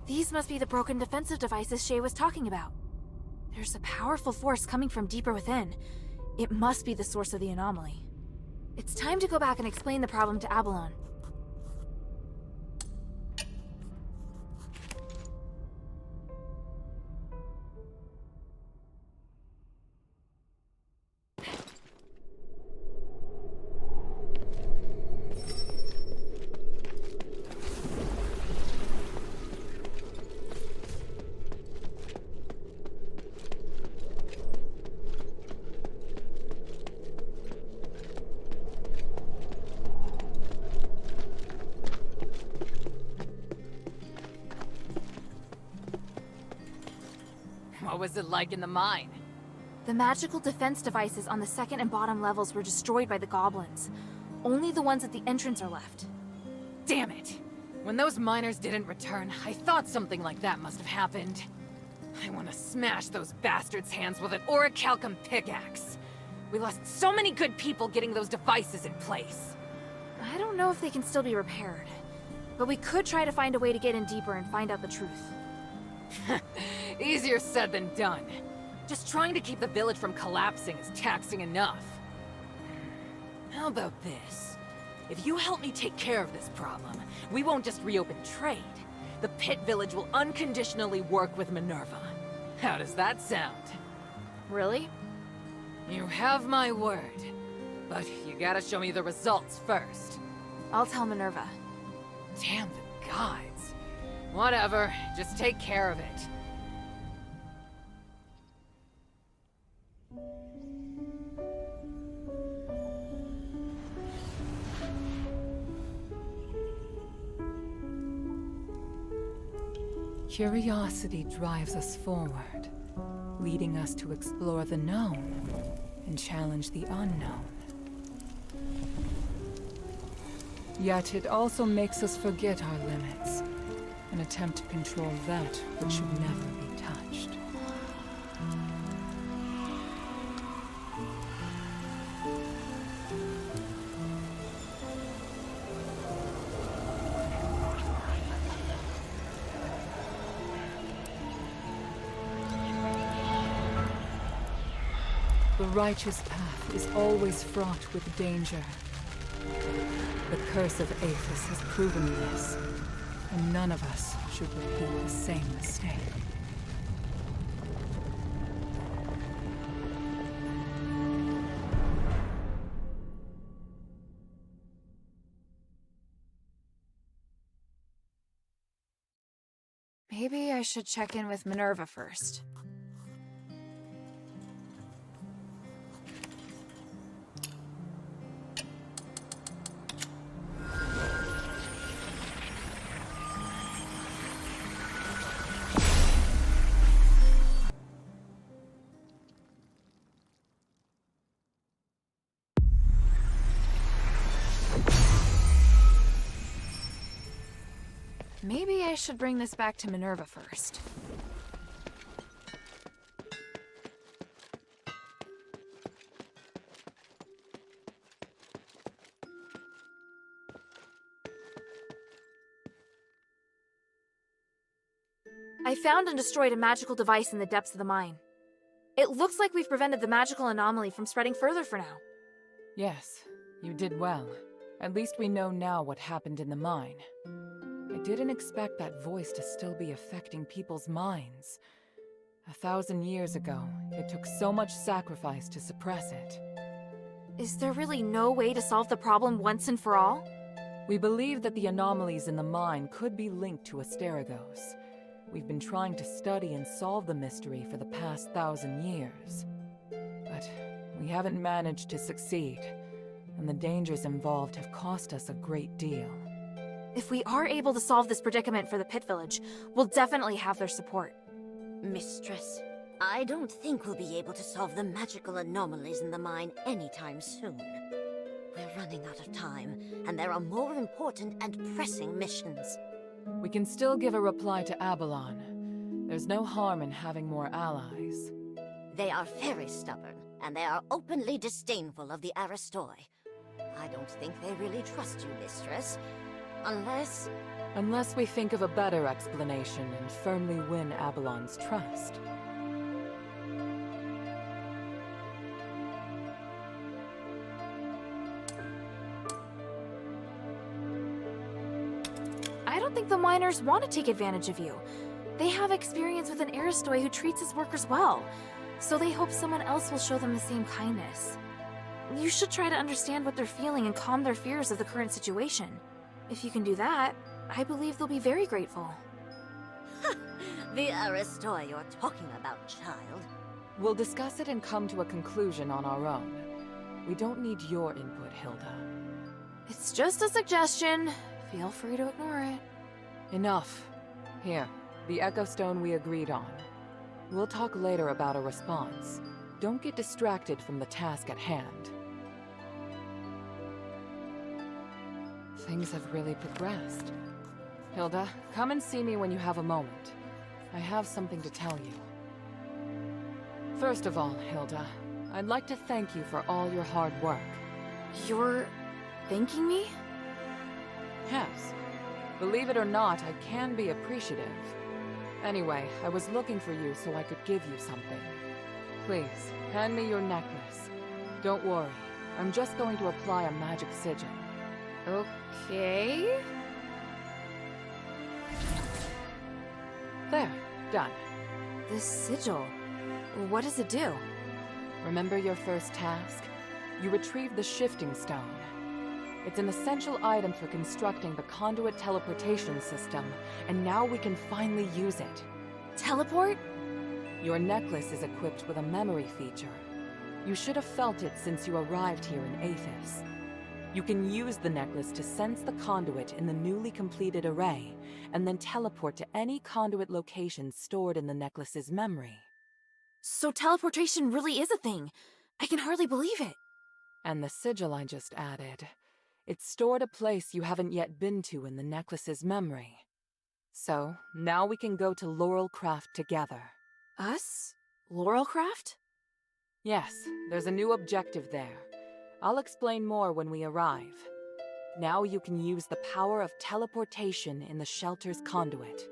These must be the broken defensive devices Shay was talking about. There's a powerful force coming from deeper within. It must be the source of the anomaly. It's time to go back and explain the problem to Abalon. What was it like in the mine? The magical defense devices on the second and bottom levels were destroyed by the goblins. Only the ones at the entrance are left. Damn it! When those miners didn't return, I thought something like that must have happened. I want to smash those bastards' hands with an orichalcum pickaxe. We lost so many good people getting those devices in place. I don't know if they can still be repaired, but we could try to find a way to get in deeper and find out the truth. Easier said than done. Just trying to keep the village from collapsing is taxing enough. How about this? If you help me take care of this problem, we won't just reopen trade. The Pit Village will unconditionally work with Minerva. How does that sound? Really? You have my word. But you gotta show me the results first. I'll tell Minerva. Damn the gods. Whatever, just take care of it. Curiosity drives us forward, leading us to explore the known and challenge the unknown. Yet it also makes us forget our limits and attempt to control that which should never be touched. The righteous path is always fraught with danger. The curse of Aphis has proven this, and none of us should repeat the same mistake. Maybe I should check in with Minerva first. Maybe I should bring this back to Minerva first. I found and destroyed a magical device in the depths of the mine. It looks like we've prevented the magical anomaly from spreading further for now. Yes, you did well. At least we know now what happened in the mine. I didn't expect that voice to still be affecting people's minds. 1,000 years ago, it took so much sacrifice to suppress it. Is there really no way to solve the problem once and for all? We believe that the anomalies in the mine could be linked to Asterigos. We've been trying to study and solve the mystery for the past 1,000 years. But we haven't managed to succeed, and the dangers involved have cost us a great deal. If we are able to solve this predicament for the Pit Village, we'll definitely have their support. Mistress, I don't think we'll be able to solve the magical anomalies in the mine anytime soon. We're running out of time, and there are more important and pressing missions. We can still give a reply to Abalon. There's no harm in having more allies. They are very stubborn, and they are openly disdainful of the Aristoi. I don't think they really trust you, Mistress. Unless... Unless we think of a better explanation and firmly win Abalon's trust. I don't think the miners want to take advantage of you. They have experience with an Aristoi who treats his workers well, so they hope someone else will show them the same kindness. You should try to understand what they're feeling and calm their fears of the current situation. If you can do that, I believe they'll be very grateful. The Aristoi you're talking about, child. We'll discuss it and come to a conclusion on our own. We don't need your input, Hilda. It's just a suggestion. Feel free to ignore it. Enough. Here, the Echo Stone we agreed on. We'll talk later about a response. Don't get distracted from the task at hand. Things have really progressed. Hilda, come and see me when you have a moment. I have something to tell you. First of all, Hilda, I'd like to thank you for all your hard work. You're thanking me? Yes. Believe it or not, I can be appreciative. Anyway, I was looking for you so I could give you something. Please, hand me your necklace. Don't worry, I'm just going to apply a magic sigil. Okay. There, done. This sigil, what does it do? Remember your first task? You retrieved the shifting stone. It's an essential item for constructing the conduit teleportation system, and now we can finally use it. Teleport? Your necklace is equipped with a memory feature. You should have felt it since you arrived here in Athos. You can use the necklace to sense the conduit in the newly completed array, and then teleport to any conduit location stored in the necklace's memory. So teleportation really is a thing. I can hardly believe it. And the sigil I just added. It's stored a place you haven't yet been to in the necklace's memory. So, now we can go to Laurelcraft together. Us? Laurelcraft? Yes, there's a new objective there. I'll explain more when we arrive. Now you can use the power of teleportation in the shelter's conduit.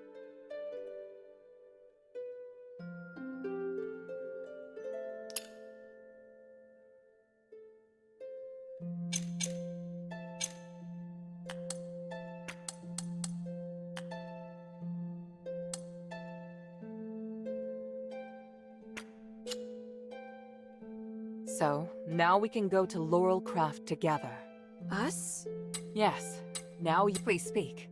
So, now we can go to Laurelcraft together. Us? Yes. Now you please speak.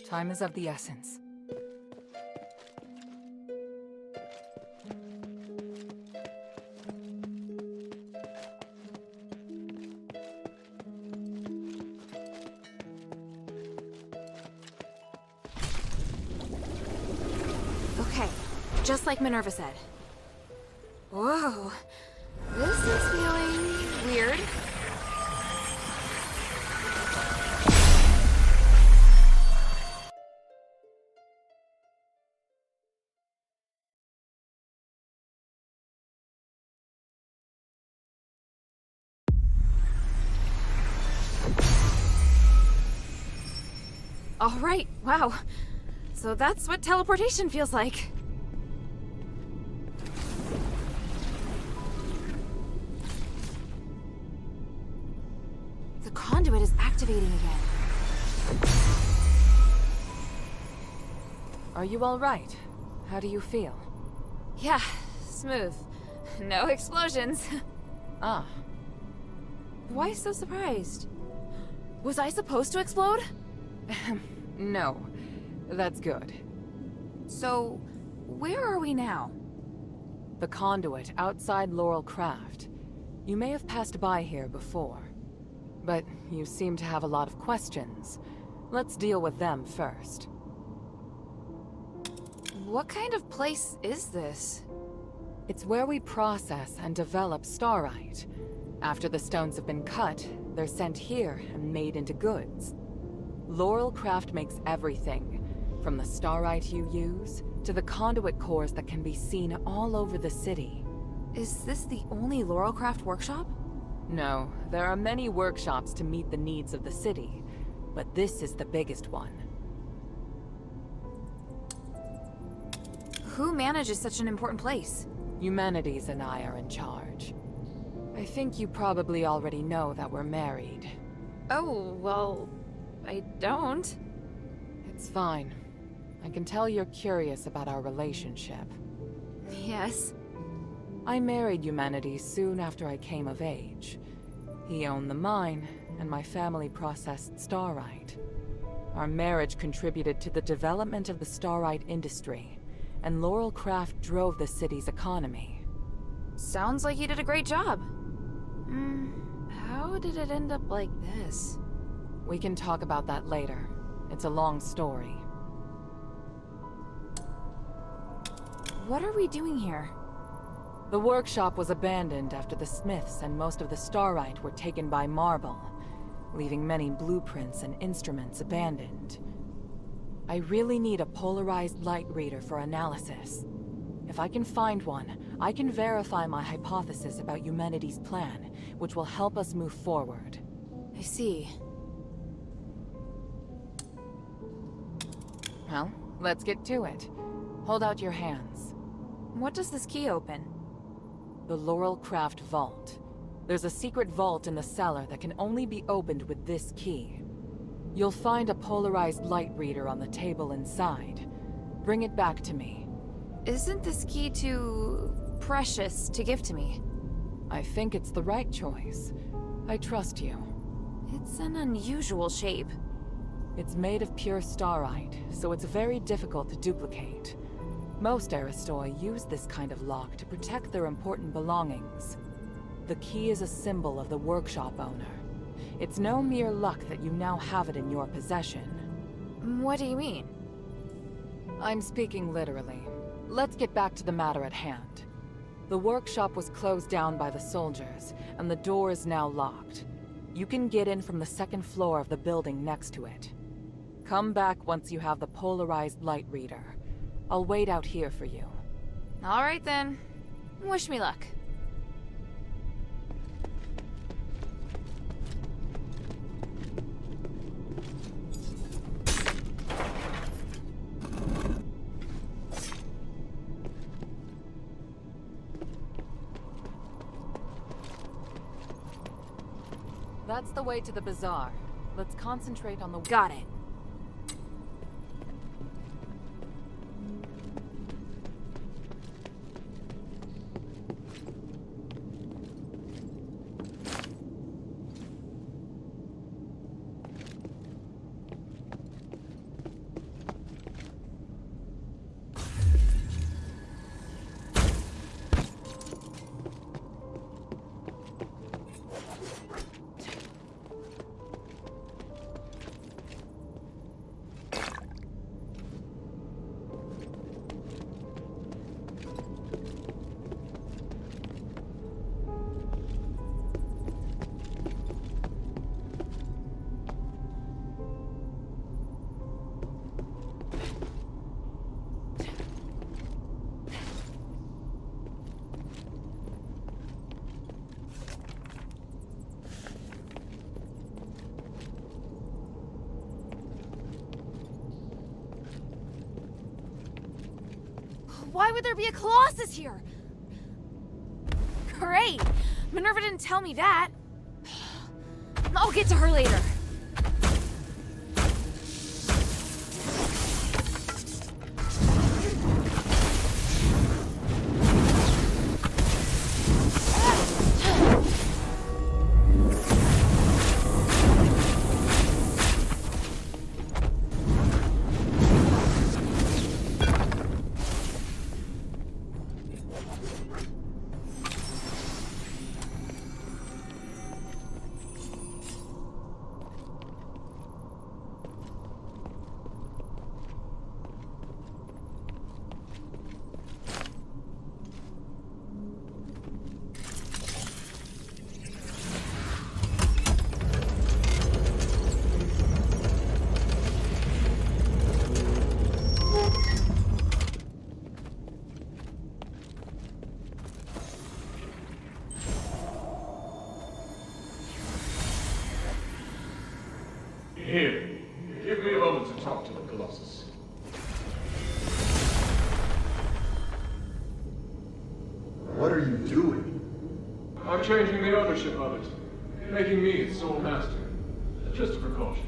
Time is of the essence. Okay, just like Minerva said. Whoa, this is feeling weird. All right, wow. So that's what teleportation feels like. The conduit is activating again. Are you all right? How do you feel? Yeah, smooth. No explosions. Ah, Why so surprised? Was I supposed to explode? no. That's good. So, where are we now? The conduit outside Laurelcraft. You may have passed by here before, but you seem to have a lot of questions. Let's deal with them first. What kind of place is this? It's where we process and develop starite. After the stones have been cut, they're sent here and made into goods. Laurelcraft makes everything, From the starite you use, to the conduit cores that can be seen all over the city. Is this the only Laurelcraft workshop? No, there are many workshops to meet the needs of the city, but this is the biggest one. Who manages such an important place? Humanities and I are in charge. I think you probably already know that we're married. Oh, well, I don't. It's fine. I can tell you're curious about our relationship. Yes. I married Humanities soon after I came of age. He owned the mine, and my family processed starite. Our marriage contributed to the development of the starite industry, and Laurelcraft drove the city's economy. Sounds like you did a great job. How did it end up like this? We can talk about that later. It's a long story. What are we doing here? The workshop was abandoned after the Smiths and most of the starite were taken by Marble, leaving many blueprints and instruments abandoned. I really need a polarized light reader for analysis. If I can find one, I can verify my hypothesis about humanity's plan, which will help us move forward. I see. Well, let's get to it. Hold out your hands. What does this key open? The Laurelcraft Vault. There's a secret vault in the cellar that can only be opened with this key. You'll find a polarized light reader on the table inside. Bring it back to me. Isn't this key too precious to give to me? I think it's the right choice. I trust you. It's an unusual shape. It's made of pure starite, so it's very difficult to duplicate. Most Aristoi use this kind of lock to protect their important belongings. The key is a symbol of the workshop owner. It's no mere luck that you now have it in your possession. What do you mean? I'm speaking literally. Let's get back to the matter at hand. The workshop was closed down by the soldiers, and the door is now locked. You can get in from the second floor of the building next to it. Come back once you have the polarized light reader. I'll wait out here for you. All right then. Wish me luck. That's the way to the bazaar. Let's concentrate on the... Got it. Why would there be a Colossus here? Great! Minerva didn't tell me that. I'll get to her later. Colossus. What are you doing? I'm changing the ownership of it, making me its sole master. Just a precaution.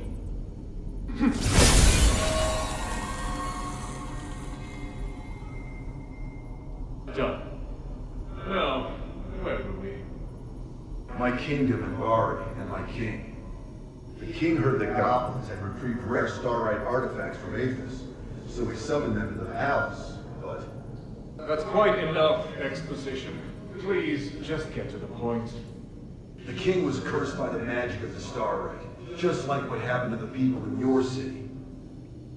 Done. Now, where were we? My kingdom and Bari, and my king. The king heard the goblins had retrieved rare starlight artifacts from Aethys, so he summoned them to the palace, but... That's quite enough exposition. Please, just get to the point. The king was cursed by the magic of the starlight, just like what happened to the people in your city.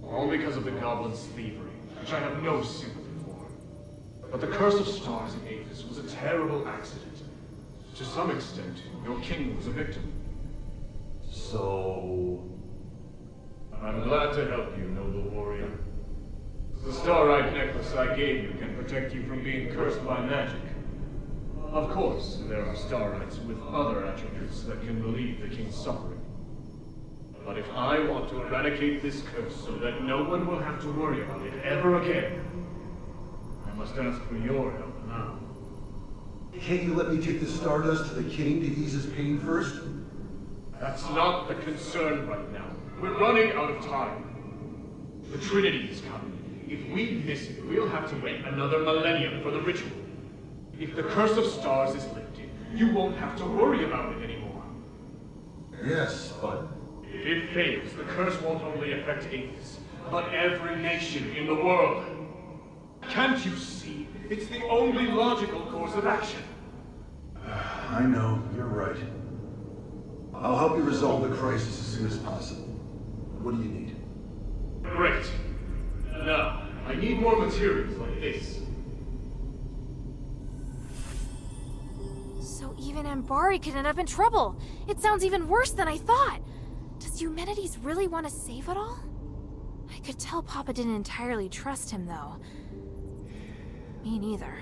All because of the goblins' thievery, which I have no sympathy for. But the curse of stars in Aethys was a terrible accident. To some extent, your king was a victim. So... I'm glad to help you, noble warrior. The starlight necklace I gave you can protect you from being cursed by magic. Of course, there are starlights with other attributes that can relieve the king's suffering. But if I want to eradicate this curse so that no one will have to worry about it ever again, I must ask for your help now. Can't you let me take the stardust to the king to ease his pain first? That's not the concern right now. We're running out of time. The Trinity is coming. If we miss it, we'll have to wait another millennium for the ritual. If the curse of stars is lifted, you won't have to worry about it anymore. Yes, but... If it fails, the curse won't only affect Aethys, but every nation in the world. Can't you see? It's the only logical course of action. I know, you're right. I'll help you resolve the crisis as soon as possible. What do you need? Great. Now, I need more materials like this. So even Ambari could end up in trouble. It sounds even worse than I thought. Does Eumenides really want to save it all? I could tell Papa didn't entirely trust him, though. Me neither.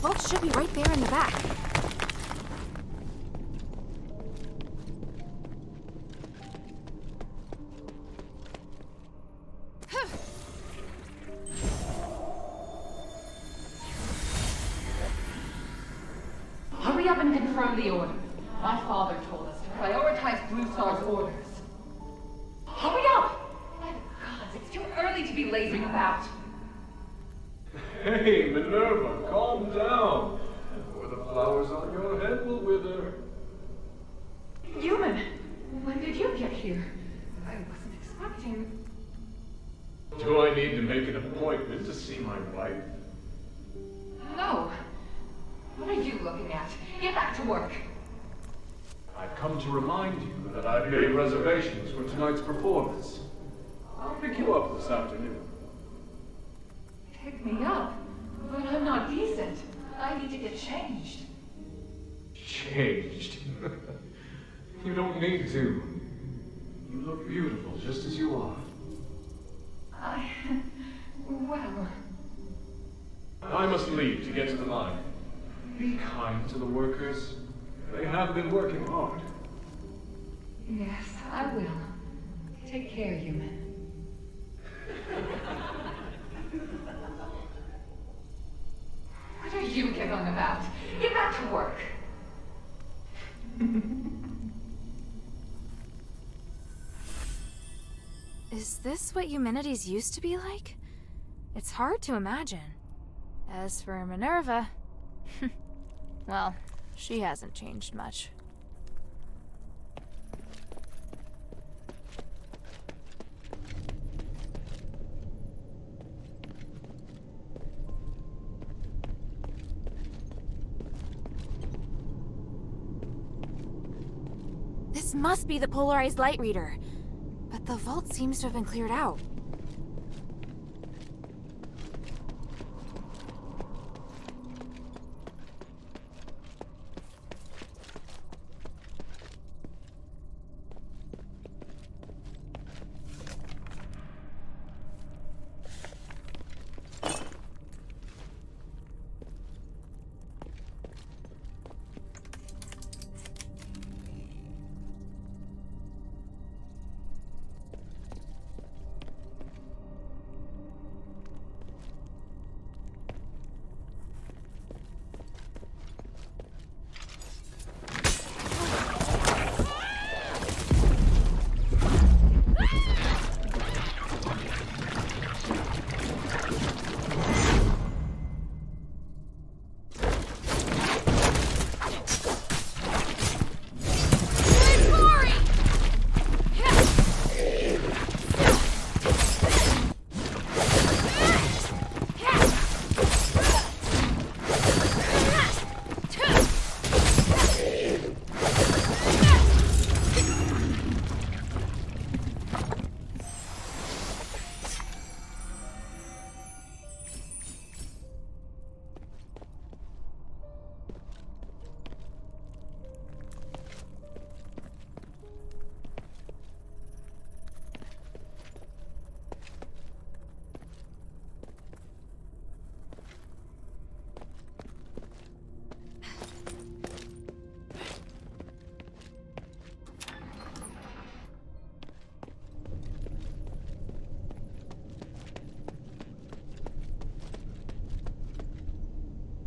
vault should be right there in the back. Hurry up and confirm the order. My father told us to prioritize Blue Star's orders. Hurry up! My gods, it's too early to be lazing about. Hey, Minerva, calm down. Or the flowers on your head will wither. Human, when did you get here? I wasn't expecting... Do I need to make an appointment to see my wife? No. What are you looking at? Get back to work. I've come to remind you that I've made reservations for tonight's performance. I'll pick you up this afternoon. Pick me up? But I'm not decent. I need to get changed. Changed? You don't need to. You look beautiful just as you are. Well... I must leave to get to the mine. Be kind to the workers. They have been working hard. Yes, I will. Take care, human. What are you giggling about? Get back to work. Is this what humanities used to be like? It's hard to imagine. As for Minerva... well, she hasn't changed much. This must be the polarized light reader. But the vault seems to have been cleared out.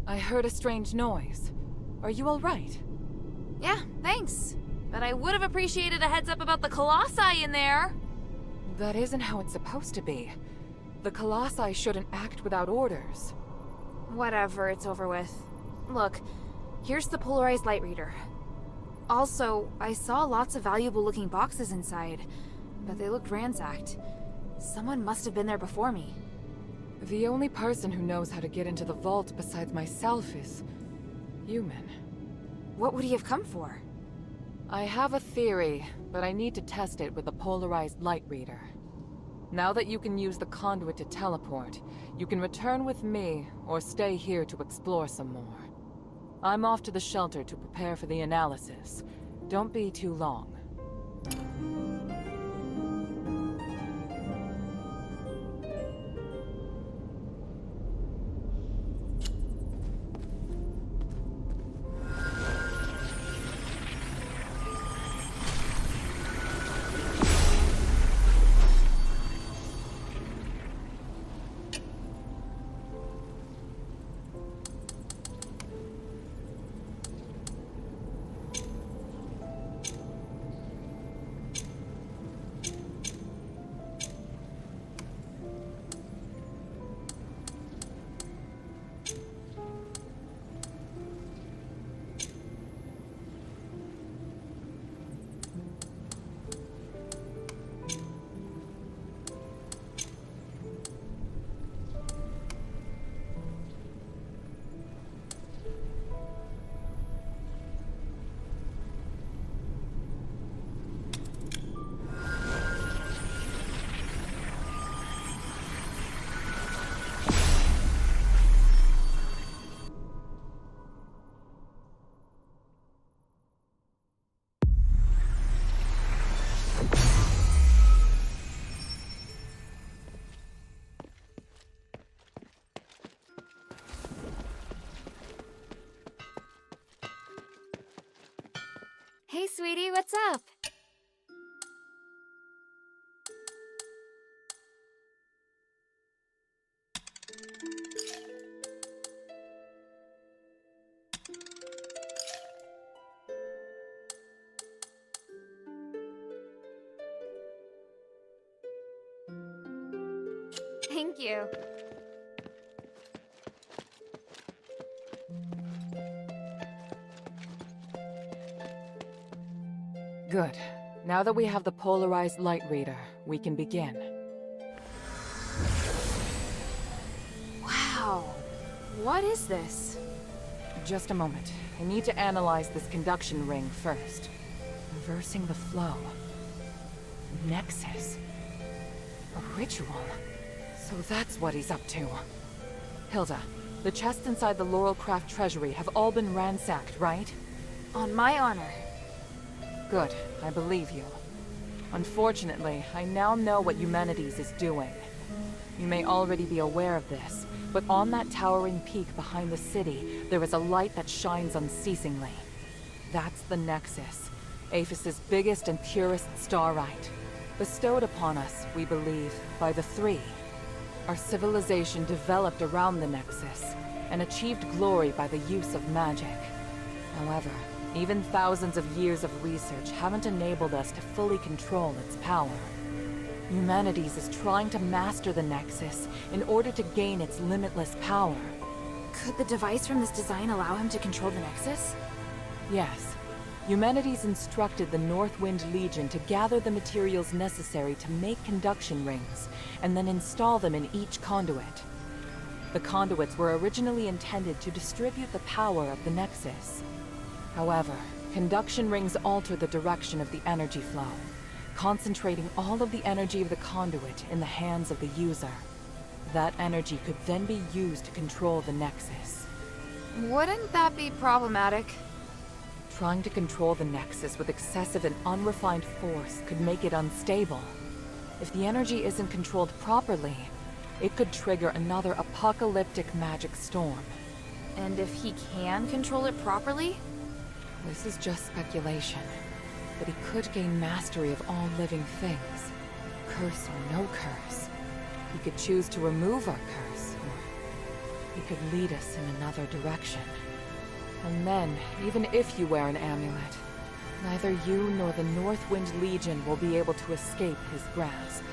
I heard a strange noise. Are you all right? Yeah, thanks. But I would have appreciated a heads up about the Colossi in there. That isn't how it's supposed to be. The Colossi shouldn't act without orders. Whatever, it's over with. Look, here's the polarized light reader. Also, I saw lots of valuable looking boxes inside, but they looked ransacked. Someone must have been there before me. The only person who knows how to get into the vault besides myself is... human. What would he have come for? I have a theory, but I need to test it with the polarized light reader. Now that you can use the conduit to teleport, you can return with me, or stay here to explore some more. I'm off to the shelter to prepare for the analysis. Don't be too long. Hey, sweetie, what's up? Thank you. Good. Now that we have the polarized light reader, we can begin. Wow. What is this? Just a moment. I need to analyze this conduction ring first. Reversing the flow. Nexus. A ritual. So that's what he's up to. Hilda, the chests inside the Laurelcraft treasury have all been ransacked, right? On my honor. Good, I believe you. Unfortunately, I now know what Eumenides is doing. You may already be aware of this, but on that towering peak behind the city, there is a light that shines unceasingly. That's the Nexus, Aphis's biggest and purest starlight. Bestowed upon us, we believe, by the Three. Our civilization developed around the Nexus, and achieved glory by the use of magic. However, even thousands of years of research haven't enabled us to fully control its power. Eumenides is trying to master the Nexus in order to gain its limitless power. Could the device from this design allow him to control the Nexus? Yes. Eumenides instructed the Northwind Legion to gather the materials necessary to make conduction rings, and then install them in each conduit. The conduits were originally intended to distribute the power of the Nexus. However, conduction rings alter the direction of the energy flow, concentrating all of the energy of the conduit in the hands of the user. That energy could then be used to control the Nexus. Wouldn't that be problematic? Trying to control the Nexus with excessive and unrefined force could make it unstable. If the energy isn't controlled properly, it could trigger another apocalyptic magic storm. And if he can control it properly? This is just speculation, but he could gain mastery of all living things, curse or no curse. He could choose to remove our curse, or he could lead us in another direction. And then, even if you wear an amulet, neither you nor the Northwind Legion will be able to escape his grasp.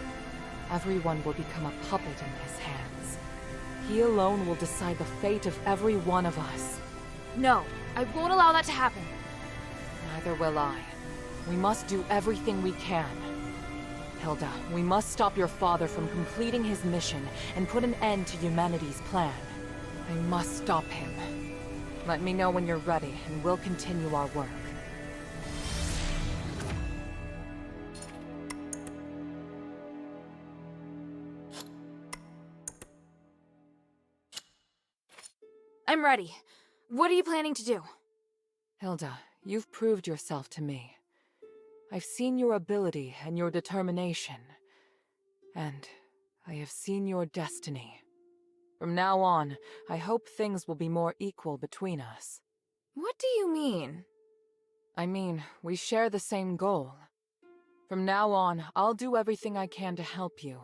Everyone will become a puppet in his hands. He alone will decide the fate of every one of us. No, I won't allow that to happen. Neither will I. We must do everything we can. Hilda, we must stop your father from completing his mission and put an end to Eumenides' plan. I must stop him. Let me know when you're ready, and we'll continue our work. I'm ready. What are you planning to do? Hilda, you've proved yourself to me. I've seen your ability and your determination. And I have seen your destiny. From now on, I hope things will be more equal between us. What do you mean? I mean, we share the same goal. From now on, I'll do everything I can to help you,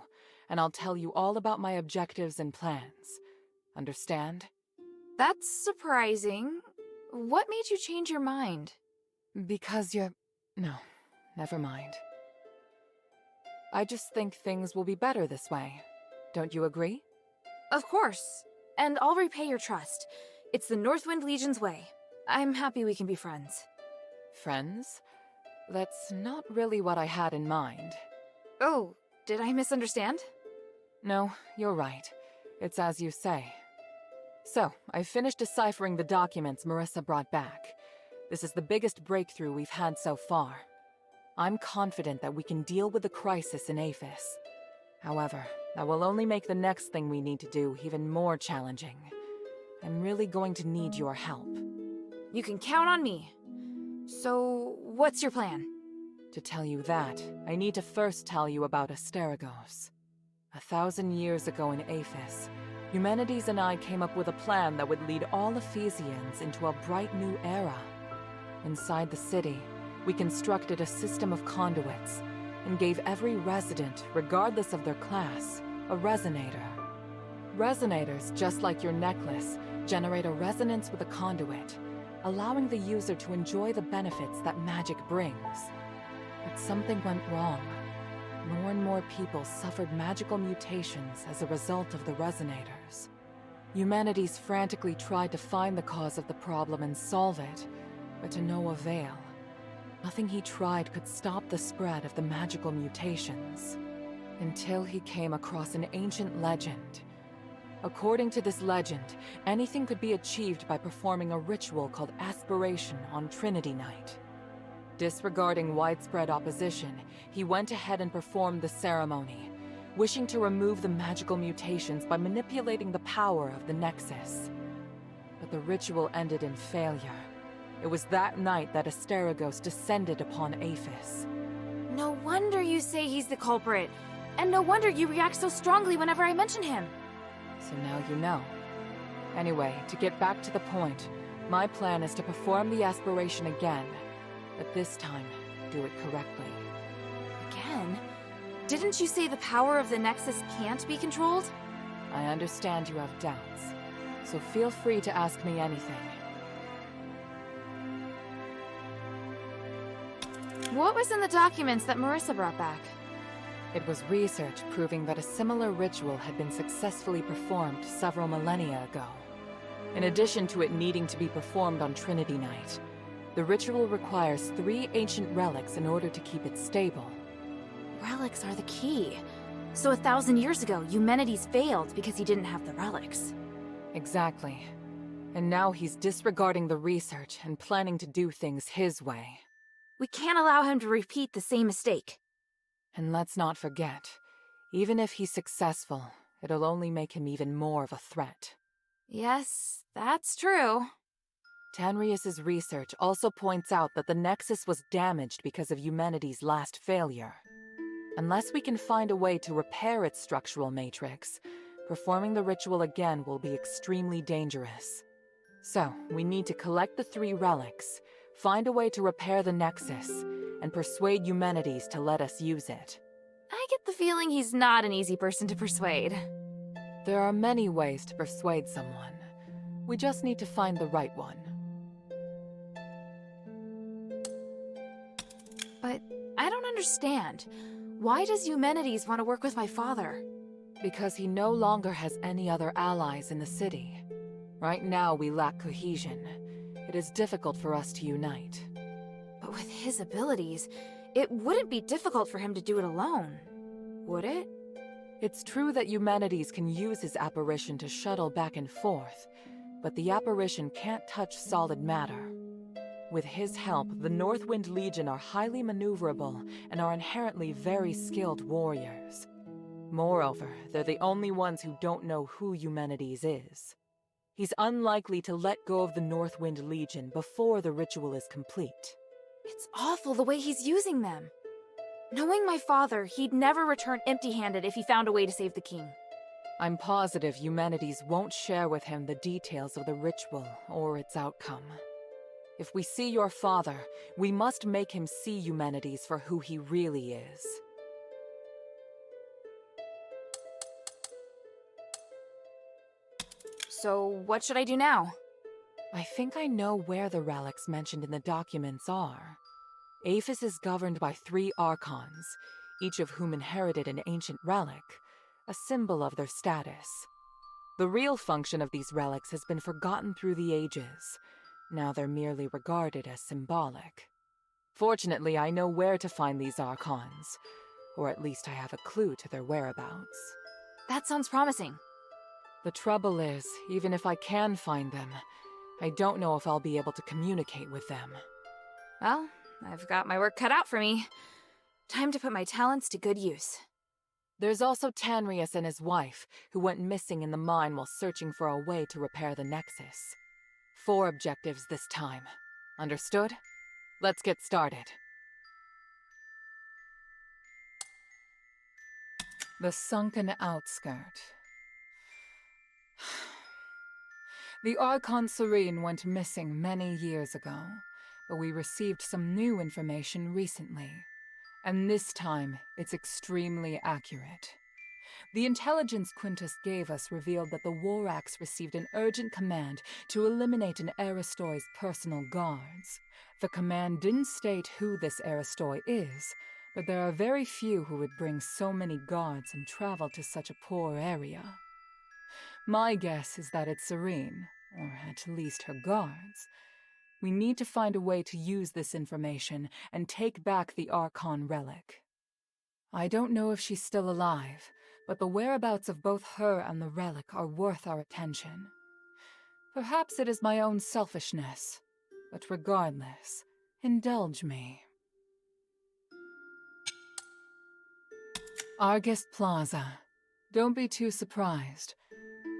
and I'll tell you all about my objectives and plans. Understand? That's surprising. What made you change your mind? Because you're... No, never mind. I just think things will be better this way. Don't you agree? Of course. And I'll repay your trust. It's the Northwind Legion's way. I'm happy we can be friends. Friends? That's not really what I had in mind. Oh, did I misunderstand? No, you're right. It's as you say. So, I finished deciphering the documents Marissa brought back. This is the biggest breakthrough we've had so far. I'm confident that we can deal with the crisis in Aphis. However, that will only make the next thing we need to do even more challenging. I'm really going to need your help. You can count on me. So, what's your plan? To tell you that, I need to first tell you about Asterigos. 1,000 years ago in Aphis, Eumenides and I came up with a plan that would lead all Ephesians into a bright new era. Inside the city, we constructed a system of conduits and gave every resident, regardless of their class, a resonator. Resonators, just like your necklace, generate a resonance with a conduit, allowing the user to enjoy the benefits that magic brings. But something went wrong. More and more people suffered magical mutations as a result of the resonators. Humanities frantically tried to find the cause of the problem and solve it, but to no avail. Nothing he tried could stop the spread of the magical mutations, until he came across an ancient legend. According to this legend, anything could be achieved by performing a ritual called Aspiration on Trinity Night. Disregarding widespread opposition, he went ahead and performed the ceremony, wishing to remove the magical mutations by manipulating the power of the Nexus. But the ritual ended in failure. It was that night that Asterigos descended upon Aphis. No wonder you say he's the culprit. And no wonder you react so strongly whenever I mention him. So now you know. Anyway, to get back to the point, my plan is to perform the aspiration again, but this time, do it correctly. Again? Didn't you say the power of the Nexus can't be controlled? I understand you have doubts, so feel free to ask me anything. What was in the documents that Marissa brought back? It was research proving that a similar ritual had been successfully performed several millennia ago. In addition to it needing to be performed on Trinity Night, the ritual requires 3 ancient relics in order to keep it stable. Relics are the key. So 1,000 years ago, Eumenides failed because he didn't have the relics. Exactly. And now he's disregarding the research and planning to do things his way. We can't allow him to repeat the same mistake. And let's not forget, even if he's successful, it'll only make him even more of a threat. Yes, that's true. Tanrius's research also points out that the Nexus was damaged because of Eumenides' last failure. Unless we can find a way to repair its structural matrix, performing the ritual again will be extremely dangerous. So, we need to collect the 3 relics, find a way to repair the Nexus, and persuade Eumenides to let us use it. I get the feeling he's not an easy person to persuade. There are many ways to persuade someone. We just need to find the right one. But I don't understand. Why does Eumenides want to work with my father? Because he no longer has any other allies in the city. Right now, we lack cohesion. It is difficult for us to unite. But with his abilities, it wouldn't be difficult for him to do it alone, would it? It's true that Eumenides can use his apparition to shuttle back and forth, but the apparition can't touch solid matter. With his help, the Northwind Legion are highly maneuverable and are inherently very skilled warriors. Moreover, they're the only ones who don't know who Eumenides is. He's unlikely to let go of the Northwind Legion before the ritual is complete. It's awful the way he's using them. Knowing my father, he'd never return empty-handed if he found a way to save the king. I'm positive Eumenides won't share with him the details of the ritual or its outcome. If we see your father, we must make him see Eumenides for who he really is. So, what should I do now? I think I know where the relics mentioned in the documents are. Aphis is governed by 3 archons, each of whom inherited an ancient relic, a symbol of their status. The real function of these relics has been forgotten through the ages. Now they're merely regarded as symbolic. Fortunately, I know where to find these archons, or at least I have a clue to their whereabouts. That sounds promising. The trouble is, even if I can find them, I don't know if I'll be able to communicate with them. Well, I've got my work cut out for me. Time to put my talents to good use. There's also Tanrius and his wife, who went missing in the mine while searching for a way to repair the Nexus. 4 objectives this time. Understood? Let's get started. The sunken outskirt. The Archon Serene went missing many years ago, but we received some new information recently. And this time, it's extremely accurate. The intelligence Quintus gave us revealed that the Warax received an urgent command to eliminate an Aristoi's personal guards. The command didn't state who this Aristoi is, but there are very few who would bring so many guards and travel to such a poor area. My guess is that it's Serene, or at least her guards. We need to find a way to use this information and take back the Archon relic. I don't know if she's still alive, but the whereabouts of both her and the relic are worth our attention. Perhaps it is my own selfishness, but regardless, indulge me. Argus Plaza. Don't be too surprised.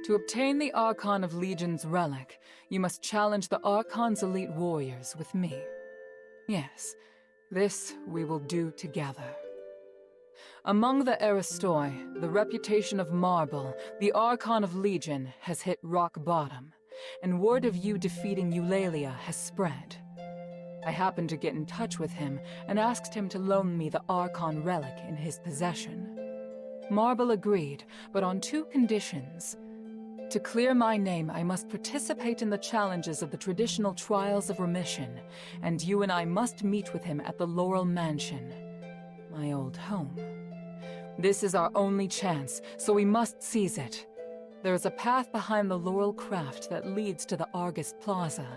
To obtain the Archon of Legion's relic, you must challenge the Archon's elite warriors with me. Yes, this we will do together. Among the Aristoi, the reputation of Marble, the Archon of Legion, has hit rock bottom, and word of you defeating Eulalia has spread. I happened to get in touch with him and asked him to loan me the Archon relic in his possession. Marble agreed, but on 2 conditions. To clear my name, I must participate in the challenges of the traditional Trials of Remission, and you and I must meet with him at the Laurel Mansion, my old home. This is our only chance, so we must seize it. There is a path behind the Laurel Craft that leads to the Argus Plaza.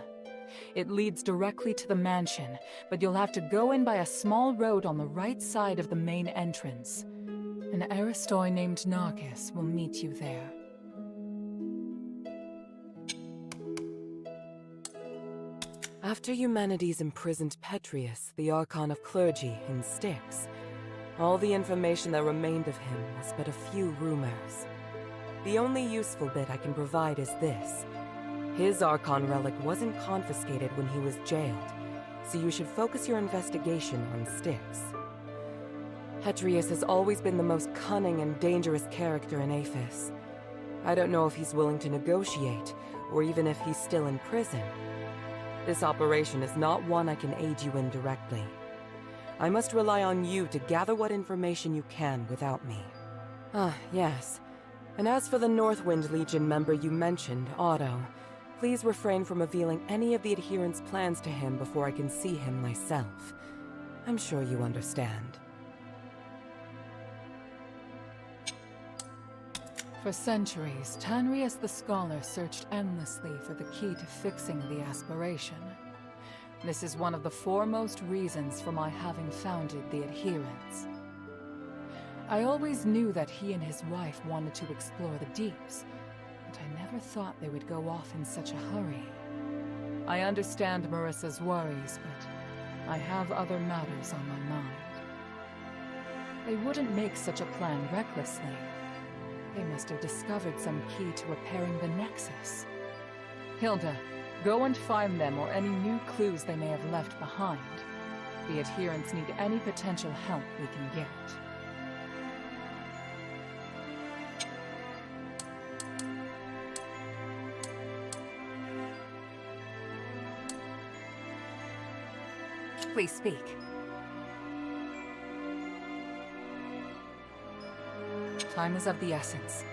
It leads directly to the mansion, but you'll have to go in by a small road on the right side of the main entrance. An Aristoi named Narcus will meet you there. After Eumenides imprisoned Petrius, the Archon of Clergy, in Styx, all the information that remained of him was but a few rumors. The only useful bit I can provide is this. His Archon relic wasn't confiscated when he was jailed, so you should focus your investigation on Styx. Petrius has always been the most cunning and dangerous character in Aphis. I don't know if he's willing to negotiate, or even if he's still in prison. This operation is not one I can aid you in directly. I must rely on you to gather what information you can without me. Ah, yes. And as for the Northwind Legion member you mentioned, Otto, please refrain from revealing any of the adherents' plans to him before I can see him myself. I'm sure you understand. For centuries, Tanrius the Scholar searched endlessly for the key to fixing the aspiration. This is one of the foremost reasons for my having founded the Adherents. I always knew that he and his wife wanted to explore the deeps, but I never thought they would go off in such a hurry. I understand Marissa's worries, but I have other matters on my mind. They wouldn't make such a plan recklessly. They must have discovered some key to repairing the Nexus. Hilda, go and find them or any new clues they may have left behind. The Adherents need any potential help we can get. Please speak. Time is of the essence.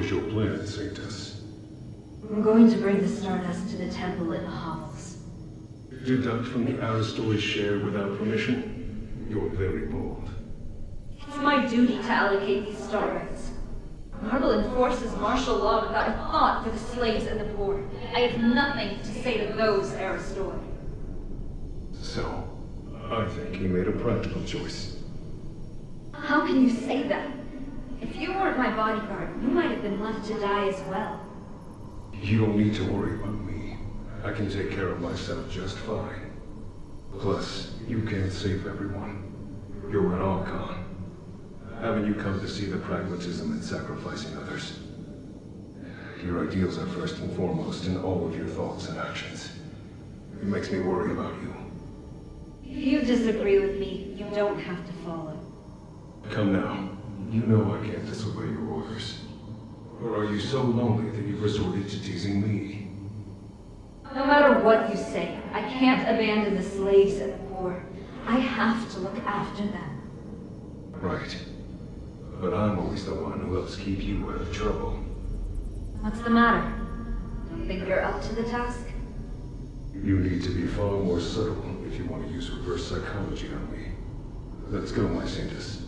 What is your plan, Sanctus? I'm going to bring the Stardust to the temple in the hovels. Deduct from the Asterigos share without permission? You're very bold. It's my duty to allocate these star rights. Marble enforces martial law without a thought for the slaves and the poor. I have nothing to say to those Aristoi. So, I think he made a practical choice. How can you say that? If you weren't my bodyguard, you might have been left to die as well. You don't need to worry about me. I can take care of myself just fine. Plus, you can't save everyone. You're an Archon. Haven't you come to see the pragmatism in sacrificing others? Your ideals are first and foremost in all of your thoughts and actions. It makes me worry about you. If you disagree with me, you don't have to follow. Come now. You know I can't disobey your orders. Or are you so lonely that you've resorted to teasing me? No matter what you say, I can't abandon the slaves and the poor. I have to look after them. Right. But I'm always the one who helps keep you out of trouble. What's the matter? Don't think you're up to the task? You need to be far more subtle if you want to use reverse psychology on me. Let's go, my Sanctus.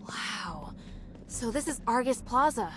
Wow. So this is Argus Plaza.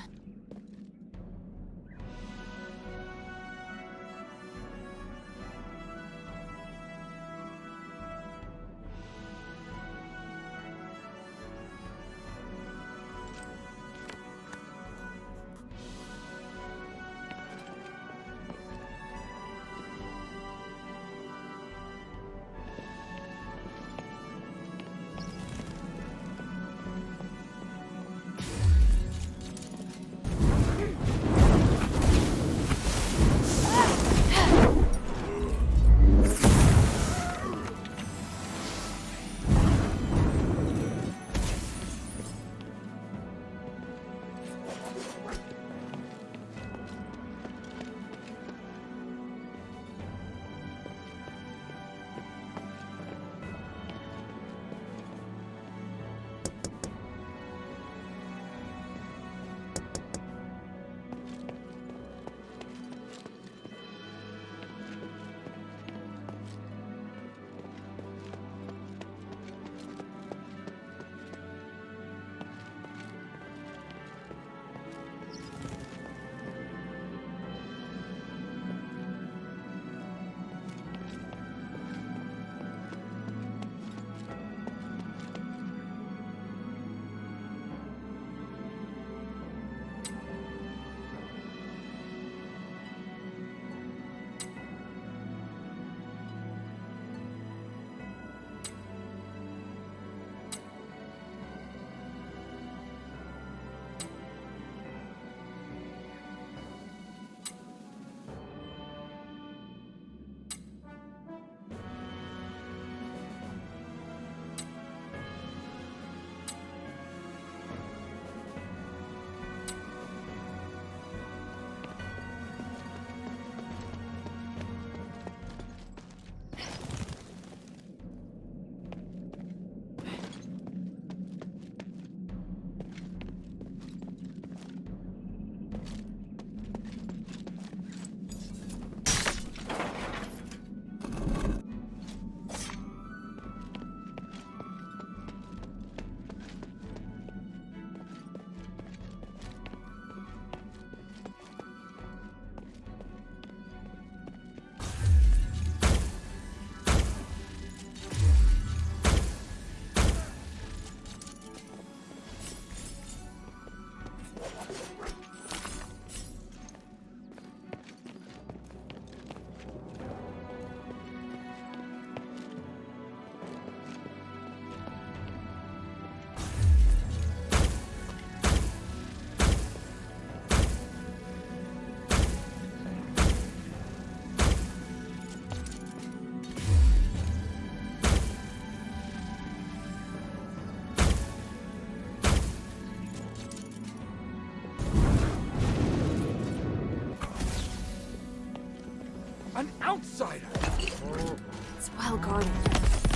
well guarded.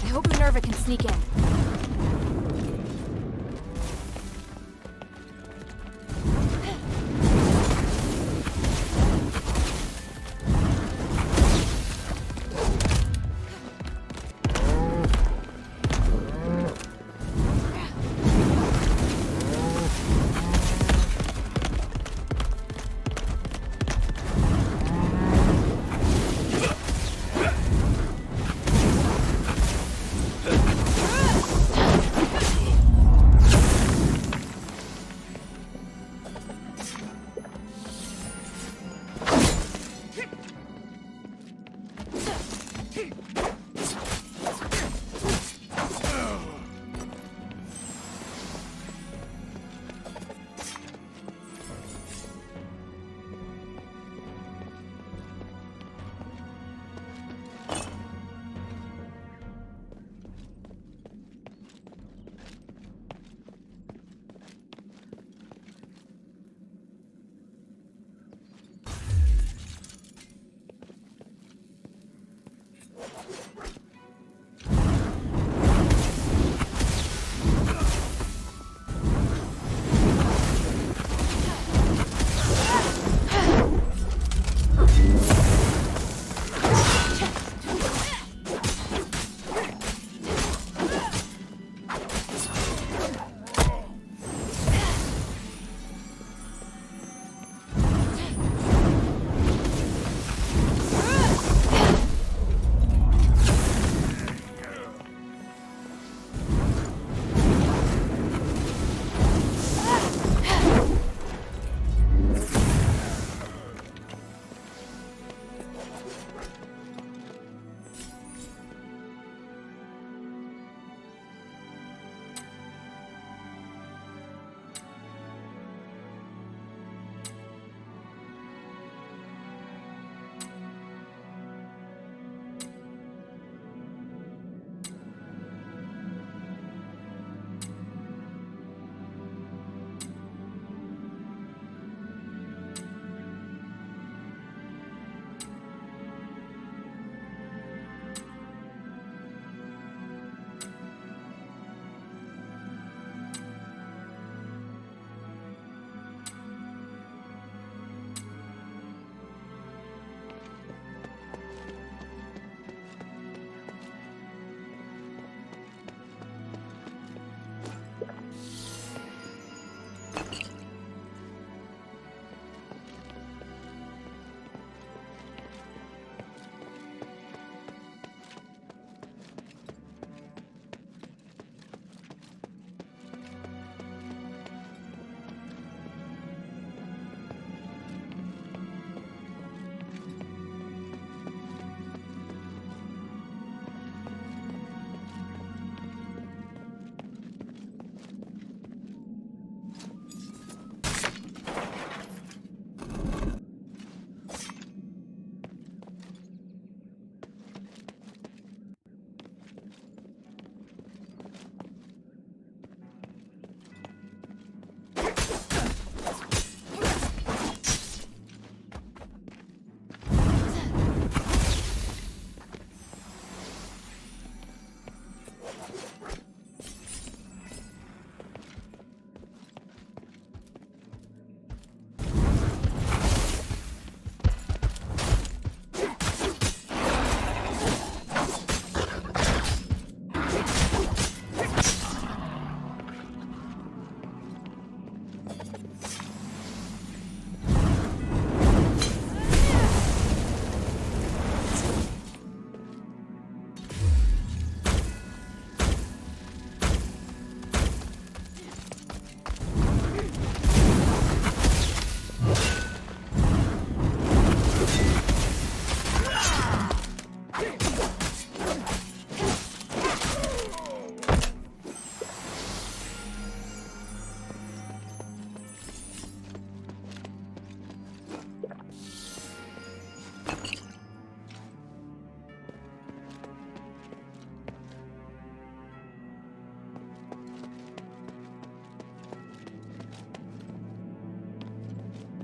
I hope Minerva can sneak in.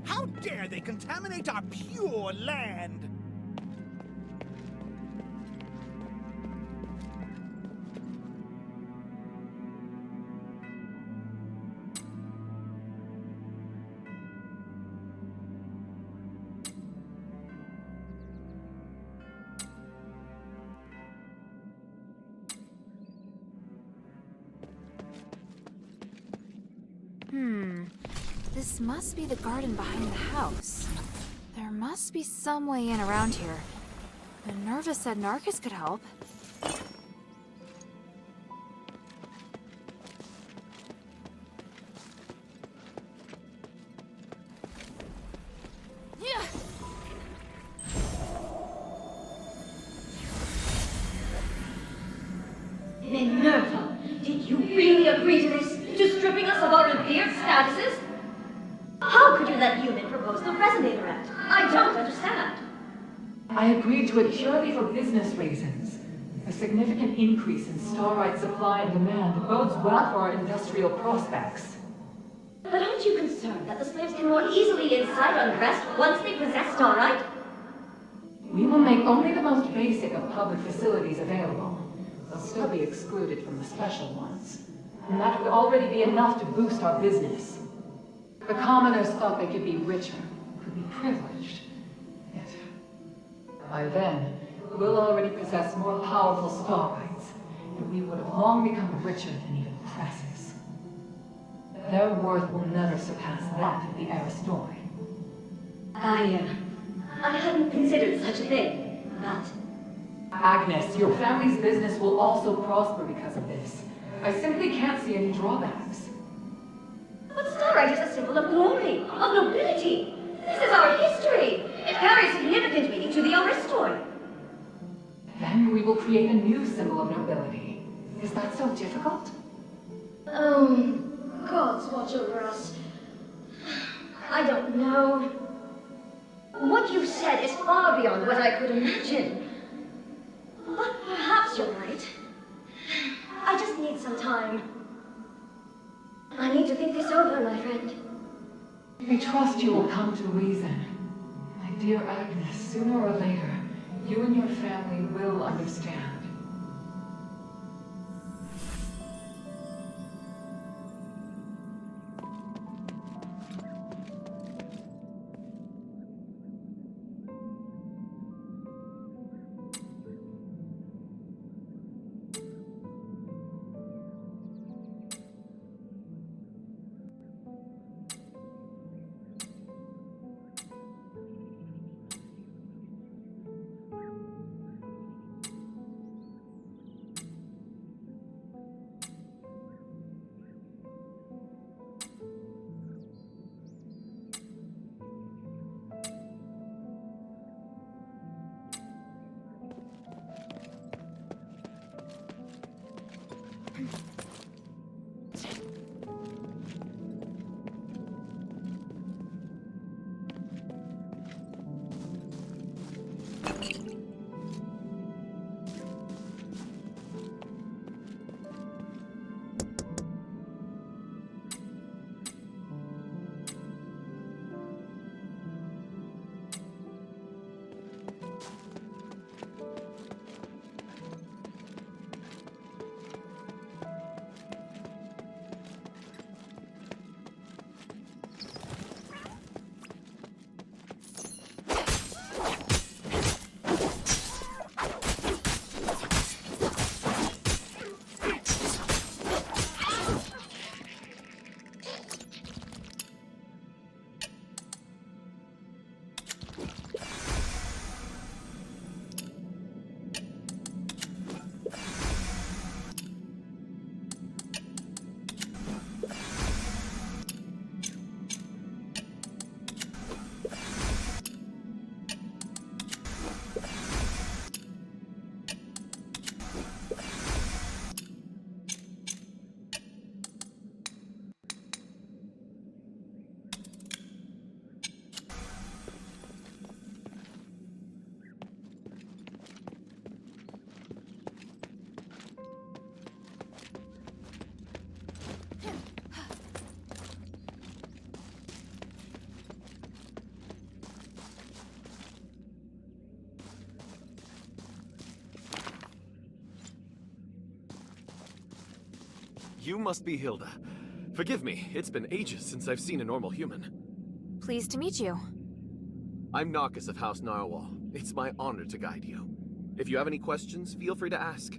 How dare they contaminate our pure land? This must be the garden behind the house. There must be some way in around here. Minerva said Narcus could help. Minerva, did you really agree to this? To stripping us of our revered statuses? How could you let human propose the Resonator Act? I don't understand. I agreed to it purely for business reasons. A significant increase in starite supply and demand bodes well for our industrial prospects. But aren't you concerned that the slaves can more easily incite unrest once they possess starite? We will make only the most basic of public facilities available. They'll still be excluded from the special ones. And that would already be enough to boost our business. The commoners thought they could be richer, could be privileged. Yet, by then, we'll already possess more powerful starites, and we would have long become richer than even presses. Their worth will never surpass that of the Aristoi. I hadn't considered such a thing, but... Agnes, your family's business will also prosper because of this. I simply can't see any drawbacks. But starite is a symbol of glory, of nobility. This is our history. It carries significant meaning to the Aristoi. Then we will create a new symbol of nobility. Is that so difficult? Gods watch over us. I don't know. What you've said is far beyond what I could imagine. But perhaps you're right. I just need some time. I need to think this over, my friend. I trust you will come to reason. My dear Agnes, sooner or later, you and your family will understand. You must be Hilda. Forgive me, it's been ages since I've seen a normal human. Pleased to meet you. I'm Narcus of House Narwhal. It's my honor to guide you. If you have any questions, feel free to ask.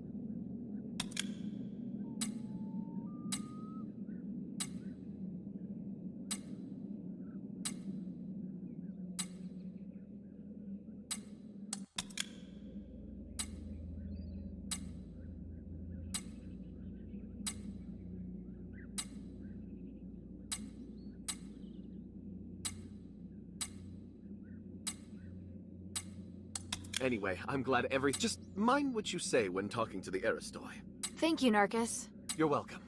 Anyway, I'm glad just mind what you say when talking to the Aristoi. Thank you, Narcus. You're welcome.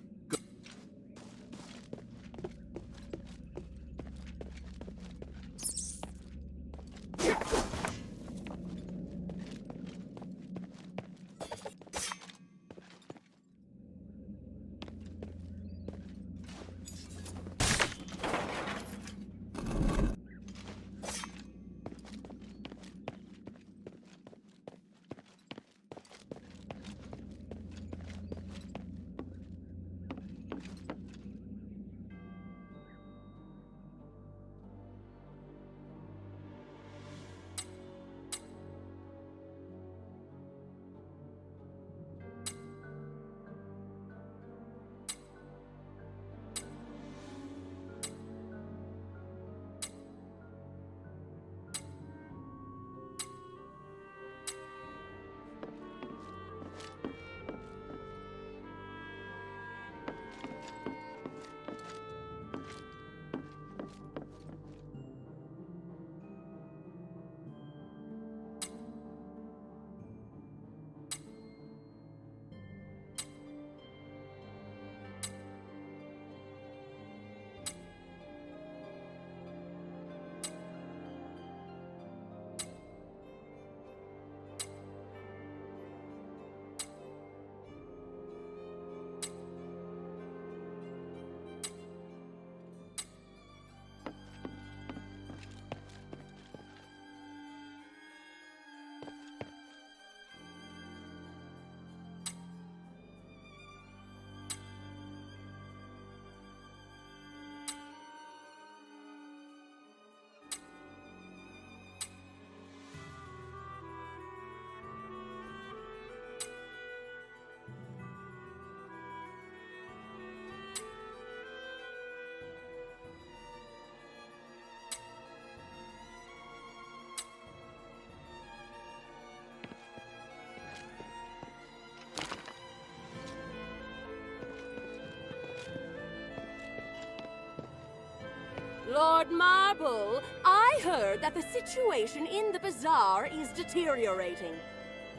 Lord Marble, I heard that the situation in the bazaar is deteriorating.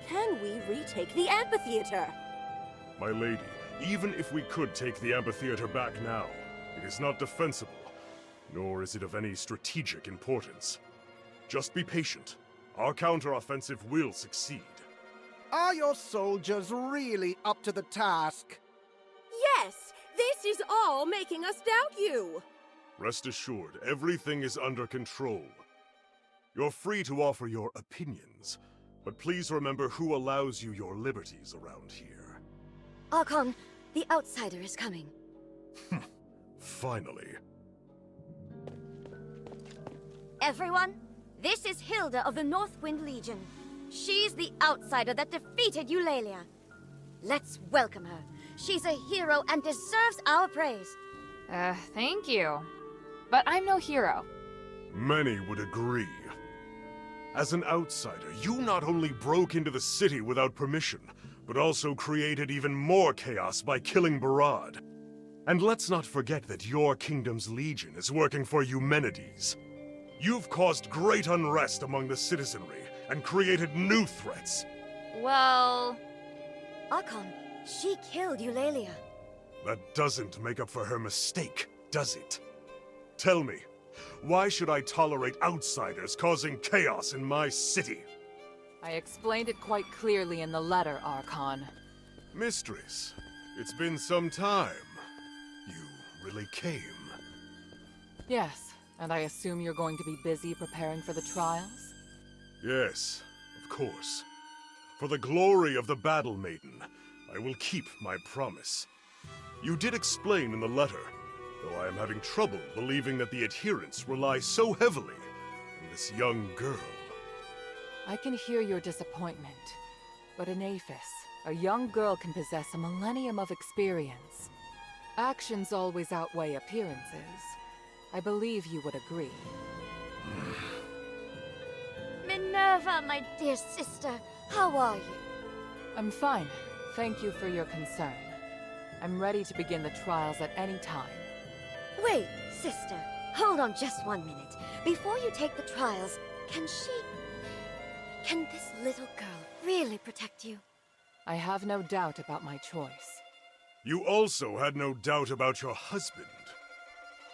Can we retake the amphitheater? My lady, even if we could take the amphitheater back now, it is not defensible, nor is it of any strategic importance. Just be patient. Our counteroffensive will succeed. Are your soldiers really up to the task? Yes, this is all making us doubt you. Rest assured, everything is under control. You're free to offer your opinions, but please remember who allows you your liberties around here. Archon, the outsider is coming. Finally. Everyone, this is Hilda of the Northwind Legion. She's the outsider that defeated Eulalia. Let's welcome her. She's a hero and deserves our praise. Thank you. But I'm no hero. Many would agree. As an outsider, you not only broke into the city without permission, but also created even more chaos by killing Barad. And let's not forget that your kingdom's legion is working for Eumenides. You've caused great unrest among the citizenry and created new threats. Well... Archon, she killed Eulalia. That doesn't make up for her mistake, does it? Tell me, why should I tolerate outsiders causing chaos in my city? I explained it quite clearly in the letter, Archon. Mistress, it's been some time. You really came. Yes, and I assume you're going to be busy preparing for the trials? Yes, of course. For the glory of the Battle Maiden, I will keep my promise. You did explain in the letter, though I am having trouble believing that the adherents rely so heavily on this young girl. I can hear your disappointment, but in Aphis, a young girl can possess a millennium of experience. Actions always outweigh appearances. I believe you would agree. Minerva, my dear sister, how are you? I'm fine. Thank you for your concern. I'm ready to begin the trials at any time. Wait, sister. Hold on just 1 minute. Before you take the trials, Can this little girl really protect you? I have no doubt about my choice. You also had no doubt about your husband.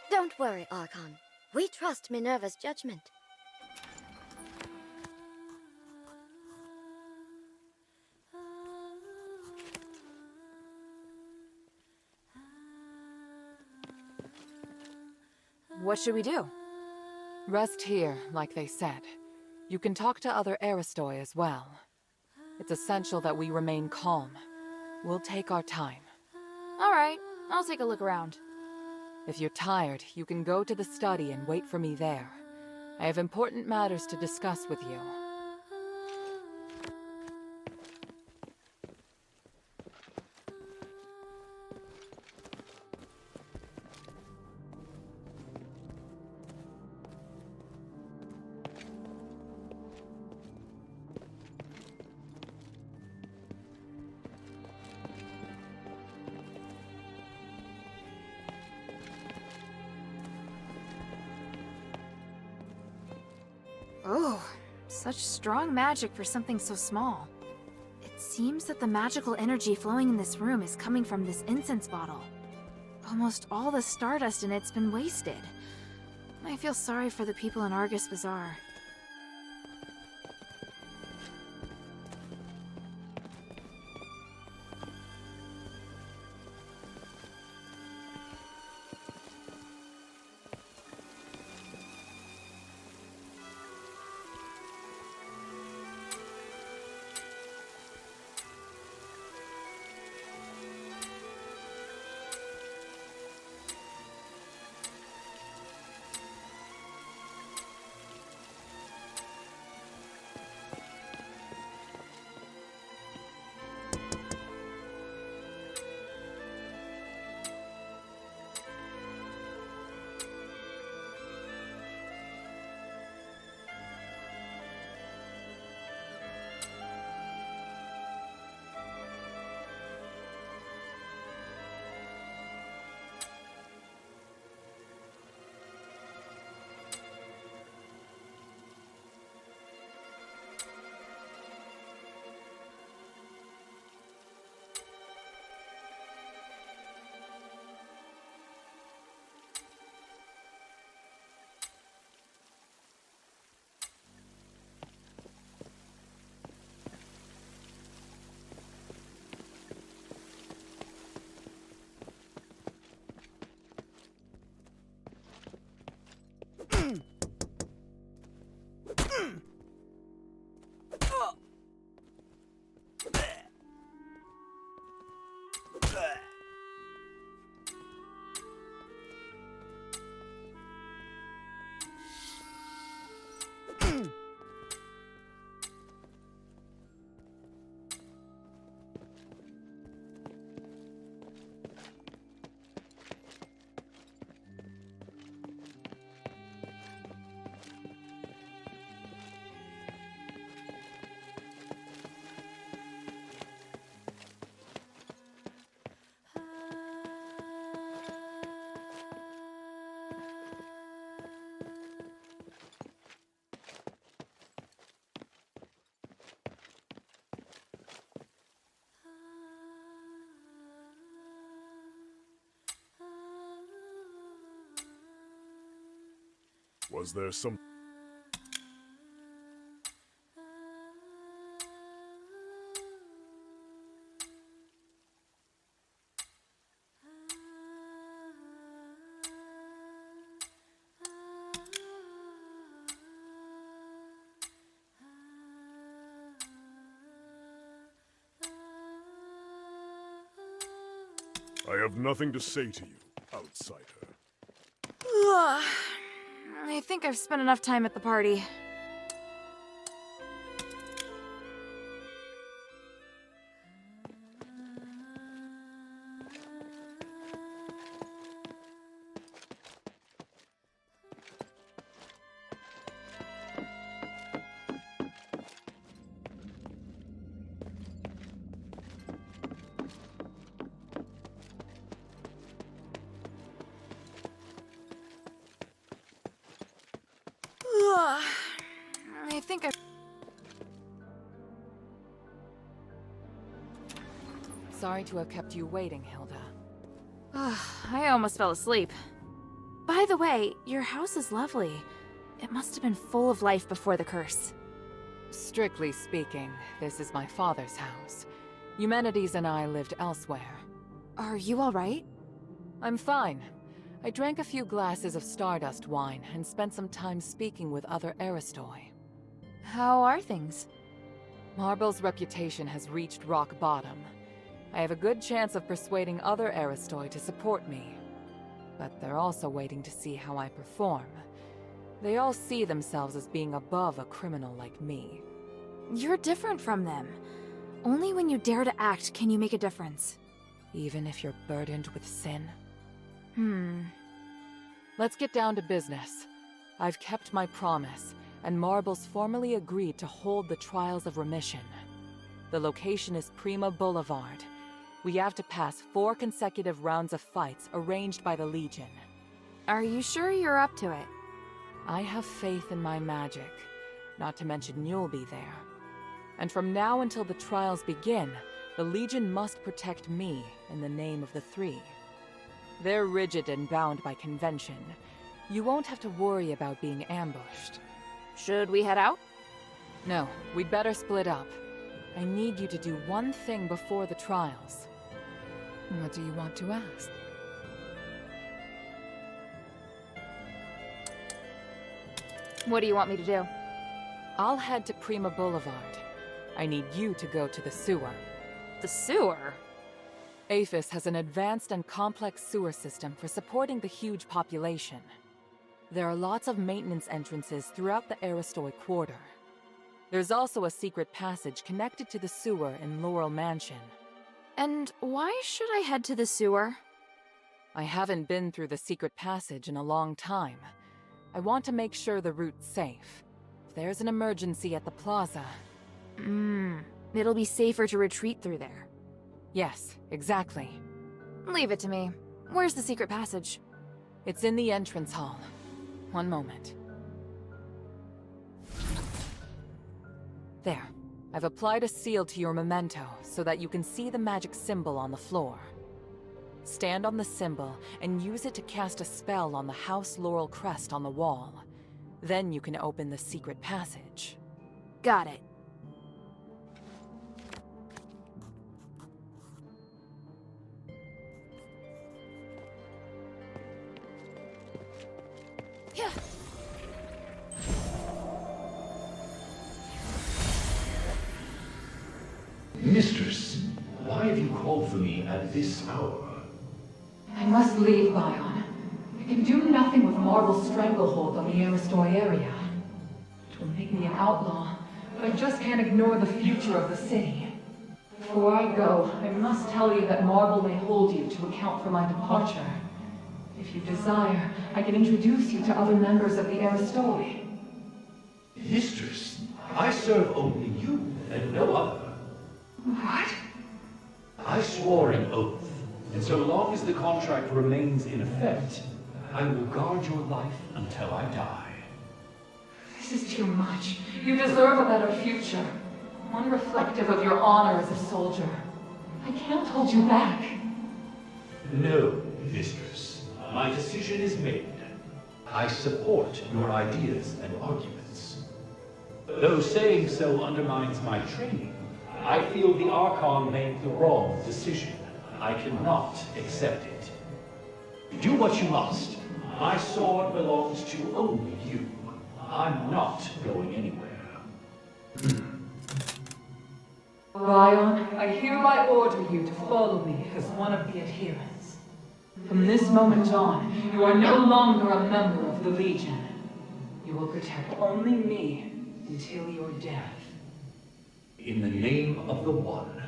Don't worry, Archon. We trust Minerva's judgment. What should we do? Rest here, like they said. You can talk to other Aristoi as well. It's essential that we remain calm. We'll take our time. All right, I'll take a look around. If you're tired, you can go to the study and wait for me there. I have important matters to discuss with you. Oh, such strong magic for something so small. It seems that the magical energy flowing in this room is coming from this incense bottle. Almost all the stardust in it's been wasted. I feel sorry for the people in Argus Bazaar. Was there some... I have nothing to say to you, outsider. I think I've spent enough time at the party. I think I... Sorry to have kept you waiting, Hilda. I almost fell asleep. By the way, your house is lovely. It must have been full of life before the curse. Strictly speaking, this is my father's house. Eumenides and I lived elsewhere. Are you alright? I'm fine. I drank a few glasses of Stardust wine and spent some time speaking with other Aristoi. How are things? Marble's reputation has reached rock bottom. I have a good chance of persuading other Aristoi to support me. But they're also waiting to see how I perform. They all see themselves as being above a criminal like me. You're different from them. Only when you dare to act can you make a difference. Even if you're burdened with sin? Let's get down to business. I've kept my promise, and Marble's formally agreed to hold the Trials of Remission. The location is Prima Boulevard. We have to pass 4 consecutive rounds of fights arranged by the Legion. Are you sure you're up to it? I have faith in my magic, not to mention you'll be there. And from now until the trials begin, the Legion must protect me in the name of the 3. They're rigid and bound by convention. You won't have to worry about being ambushed. Should we head out? No, we'd better split up. I need you to do one thing before the trials. What do you want to ask? What do you want me to do? I'll head to Prima Boulevard. I need you to go to the sewer. The sewer? Aphis has an advanced and complex sewer system for supporting the huge population. There are lots of maintenance entrances throughout the Aristoi Quarter. There's also a secret passage connected to the sewer in Laurel Mansion. And why should I head to the sewer? I haven't been through the secret passage in a long time. I want to make sure the route's safe. If there's an emergency at the plaza... It'll be safer to retreat through there. Yes, exactly. Leave it to me. Where's the secret passage? It's in the entrance hall. One moment. There. I've applied a seal to your memento so that you can see the magic symbol on the floor. Stand on the symbol and use it to cast a spell on the House Laurel crest on the wall. Then you can open the secret passage. Got it. Mistress, why have you called for me at this hour? I must leave, Bion. I can do nothing with Marble's stranglehold on the Aristoi area. It will make me an outlaw, but I just can't ignore the future of the city. Before I go, I must tell you that Marble may hold you to account for my departure. If you desire, I can introduce you to other members of the Aristoi. Mistress, I serve only you and no other. What? I swore an oath, and so long as the contract remains in effect, I will guard your life until I die. This is too much. You deserve a better future. One reflective of your honor as a soldier. I can't hold you back. No, mistress. My decision is made. I support your ideas and arguments. Though saying so undermines my training, I feel the Archon made the wrong decision. I cannot accept it. Do what you must. My sword belongs to only you. I'm not going anywhere. Bion, I hereby order you to follow me as one of the adherents. From this moment on, you are no longer a member of the Legion. You will protect only me until your death. In the name of the One,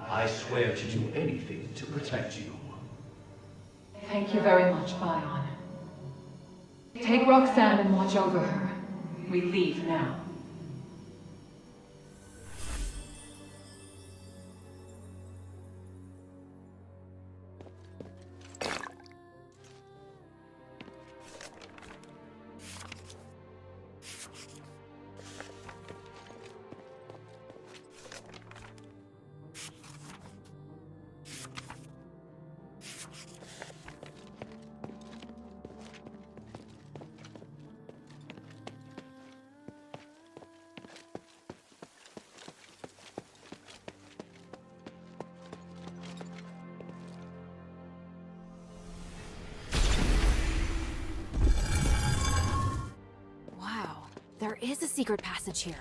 I swear to do anything to protect you. Thank you very much, Bion. Take Roxanne and watch over her. We leave now. there is a secret passage here.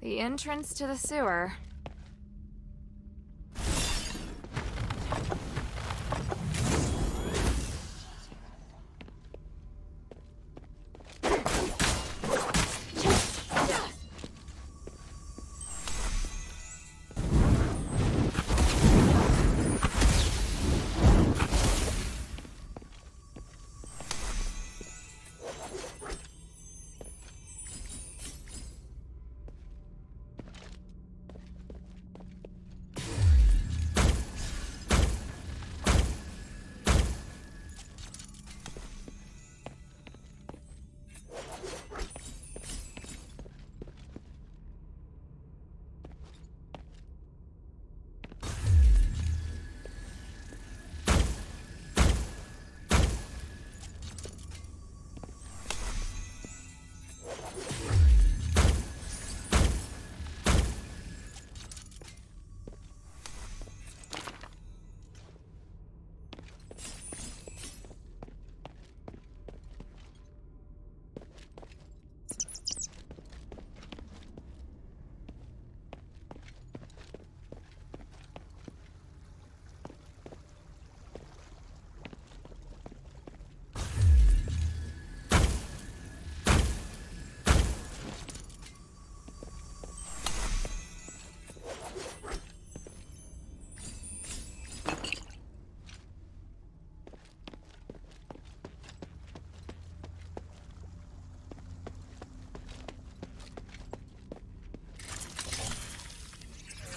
The entrance to the sewer.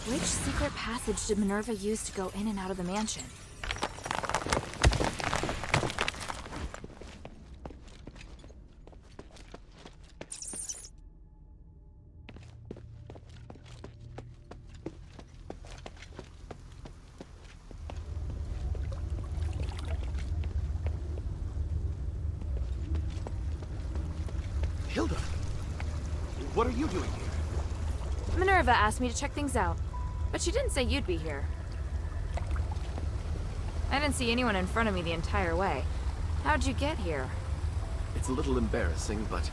Which secret passage did Minerva use to go in and out of the mansion? Hilda! What are you doing here? Minerva asked me to check things out, but she didn't say you'd be here. I didn't see anyone in front of me the entire way. How'd you get here? It's a little embarrassing, but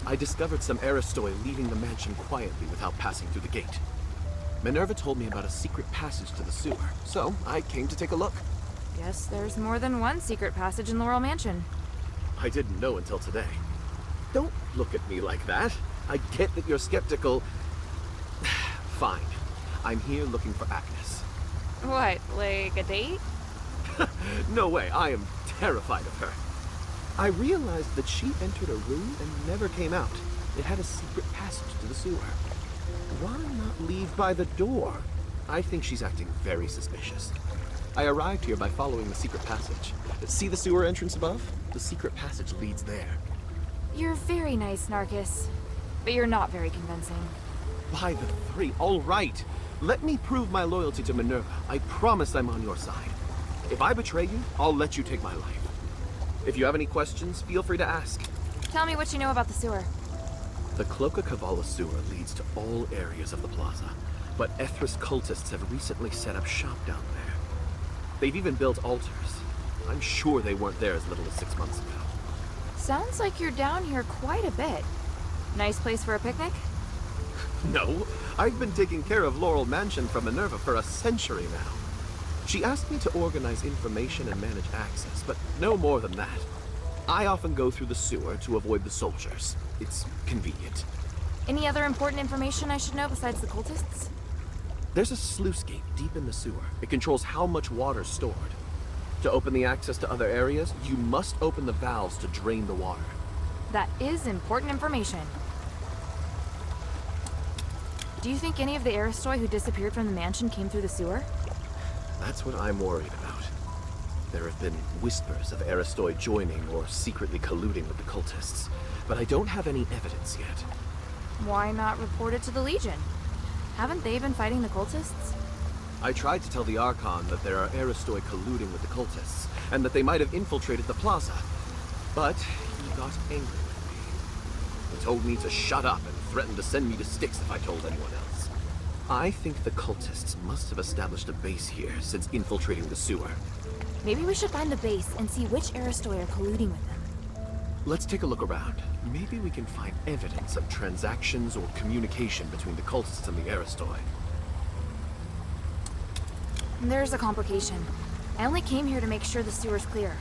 I discovered some Aristoi leaving the mansion quietly without passing through the gate. Minerva told me about a secret passage to the sewer, so I came to take a look. Guess there's more than one secret passage in the Royal Mansion. I didn't know until today. Don't look at me like that. I get that you're skeptical. Fine. I'm here looking for Agnes. What, like a date? No way, I am terrified of her. I realized that she entered a room and never came out. It had a secret passage to the sewer. Why not leave by the door? I think she's acting very suspicious. I arrived here by following the secret passage. See the sewer entrance above? The secret passage leads there. You're very nice, Narcus. But you're not very convincing. By the three, all right. Let me prove my loyalty to Minerva. I promise I'm on your side. If I betray you, I'll let you take my life. If you have any questions, feel free to ask. Tell me what you know about the sewer. The Cloaca Cavala sewer leads to all areas of the plaza, but Ethris cultists have recently set up shop down there. They've even built altars. I'm sure they weren't there as little as 6 months ago. Sounds like you're down here quite a bit. Nice place for a picnic? No, I've been taking care of Laurel Mansion from Minerva for a century now. She asked me to organize information and manage access, but no more than that. I often go through the sewer to avoid the soldiers. It's convenient. Any other important information I should know besides the cultists? There's a sluice gate deep in the sewer. It controls how much water's stored. To open the access to other areas, you must open the valves to drain the water. That is important information. Do you think any of the Aristoi who disappeared from the mansion came through the sewer? That's what I'm worried about. There have been whispers of Aristoi joining or secretly colluding with the cultists, but I don't have any evidence yet. Why not report it to the Legion? Haven't they been fighting the cultists? I tried to tell the Archon that there are Aristoi colluding with the cultists, and that they might have infiltrated the plaza. But he got angry with me. He told me to shut up and threatened to send me to Styx if I told anyone else. I think the cultists must have established a base here since infiltrating the sewer. Maybe we should find the base and see which Aristoi are colluding with them. Let's take a look around. Maybe we can find evidence of transactions or communication between the cultists and the Aristoi. There's a complication. I only came here to make sure the sewer's clear.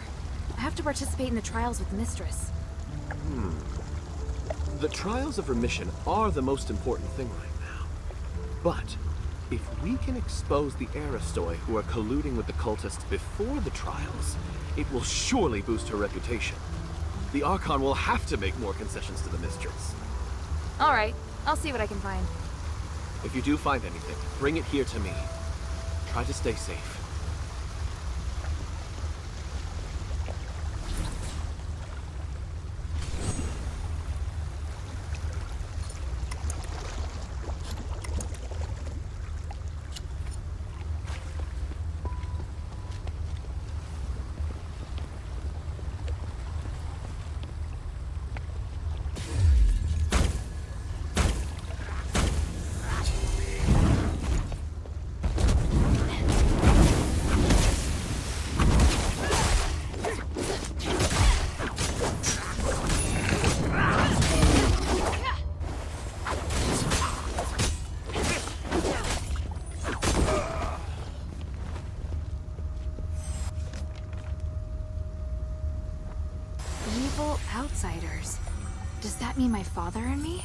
I have to participate in the trials with Mistress. The trials of remission are the most important thing right now. But if we can expose the Aristoi who are colluding with the cultists before the trials, it will surely boost her reputation. The Archon will have to make more concessions to the Mistress. Alright, I'll see what I can find. If you do find anything, bring it here to me. Try to stay safe. Evil outsiders. Does that mean my father and me?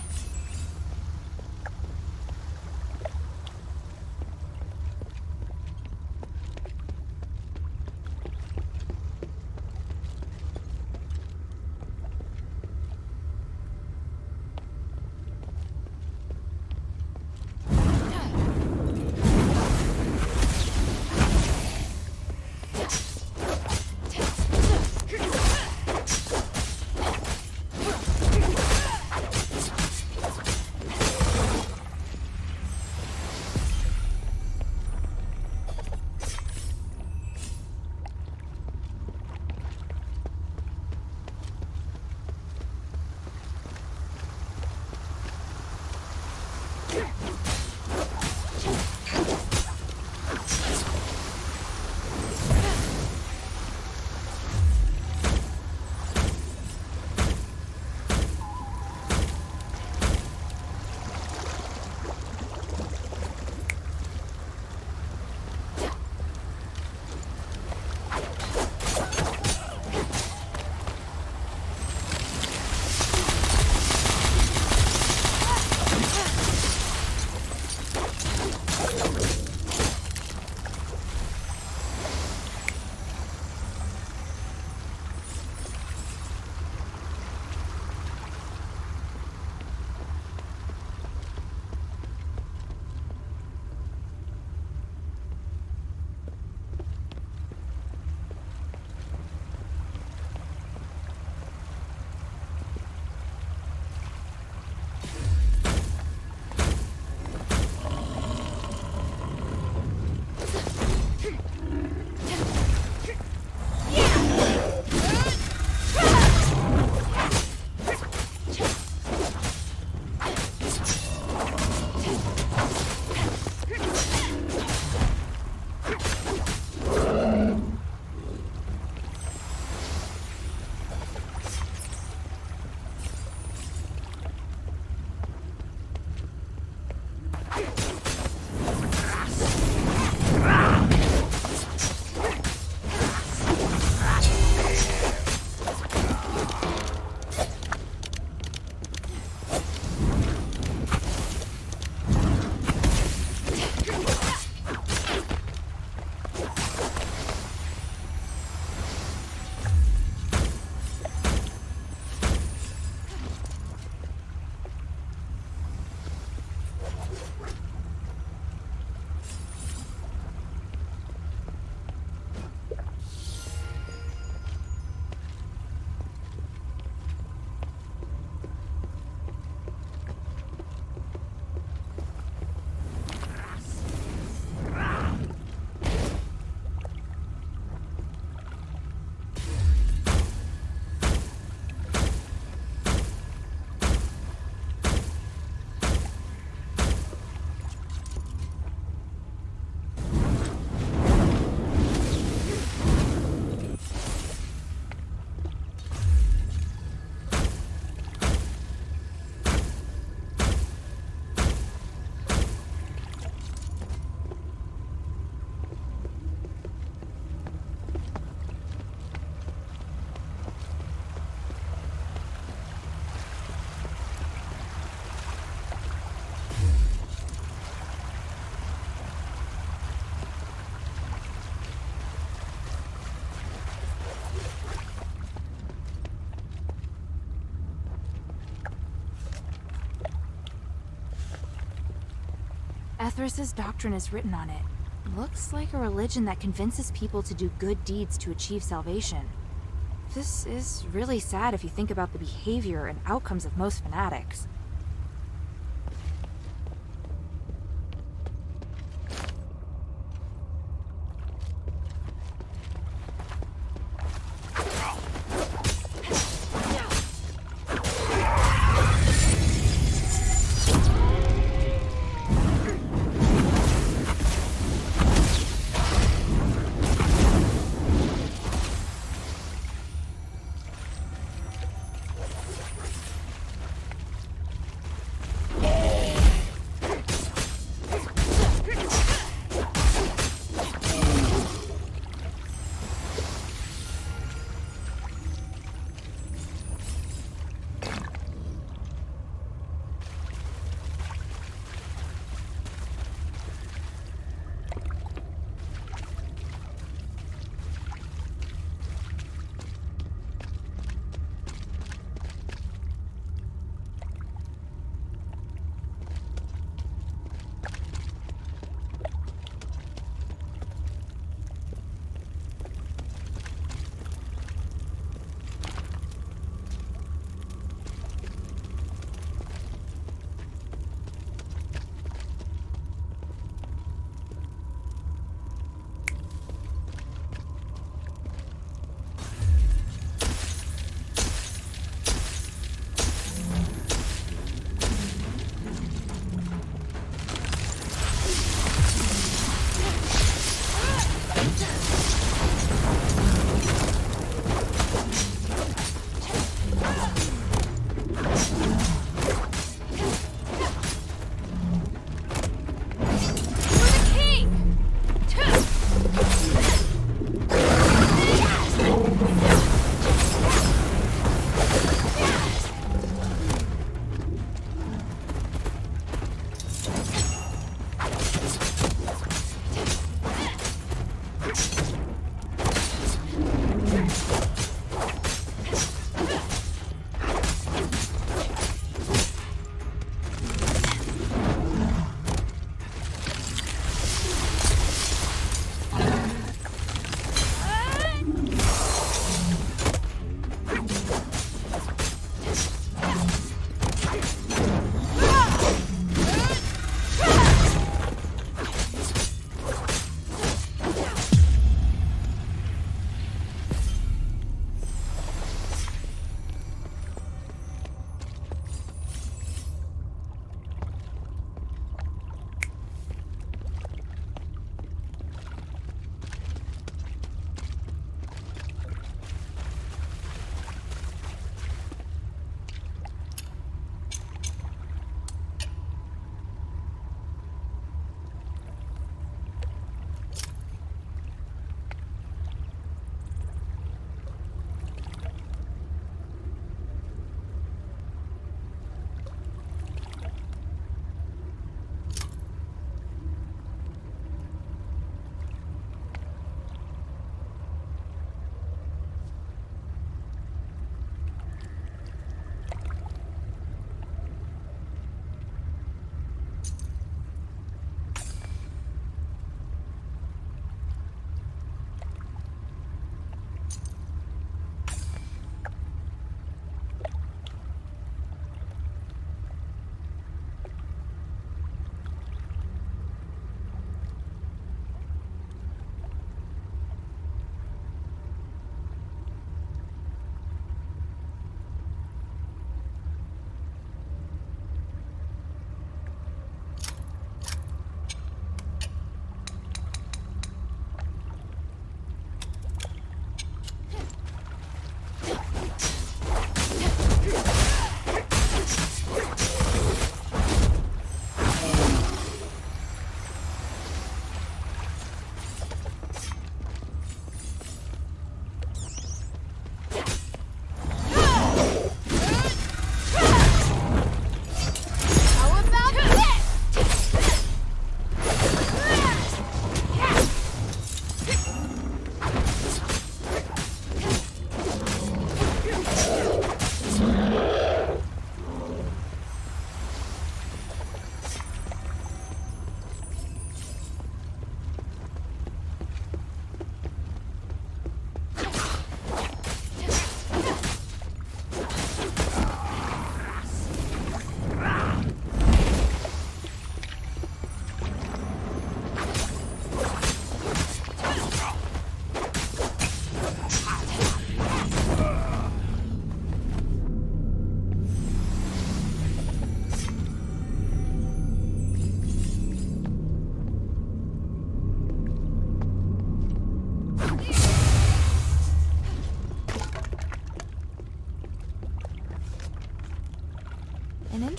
Ethris's doctrine is written on it. Looks like a religion that convinces people to do good deeds to achieve salvation. This is really sad if you think about the behavior and outcomes of most fanatics.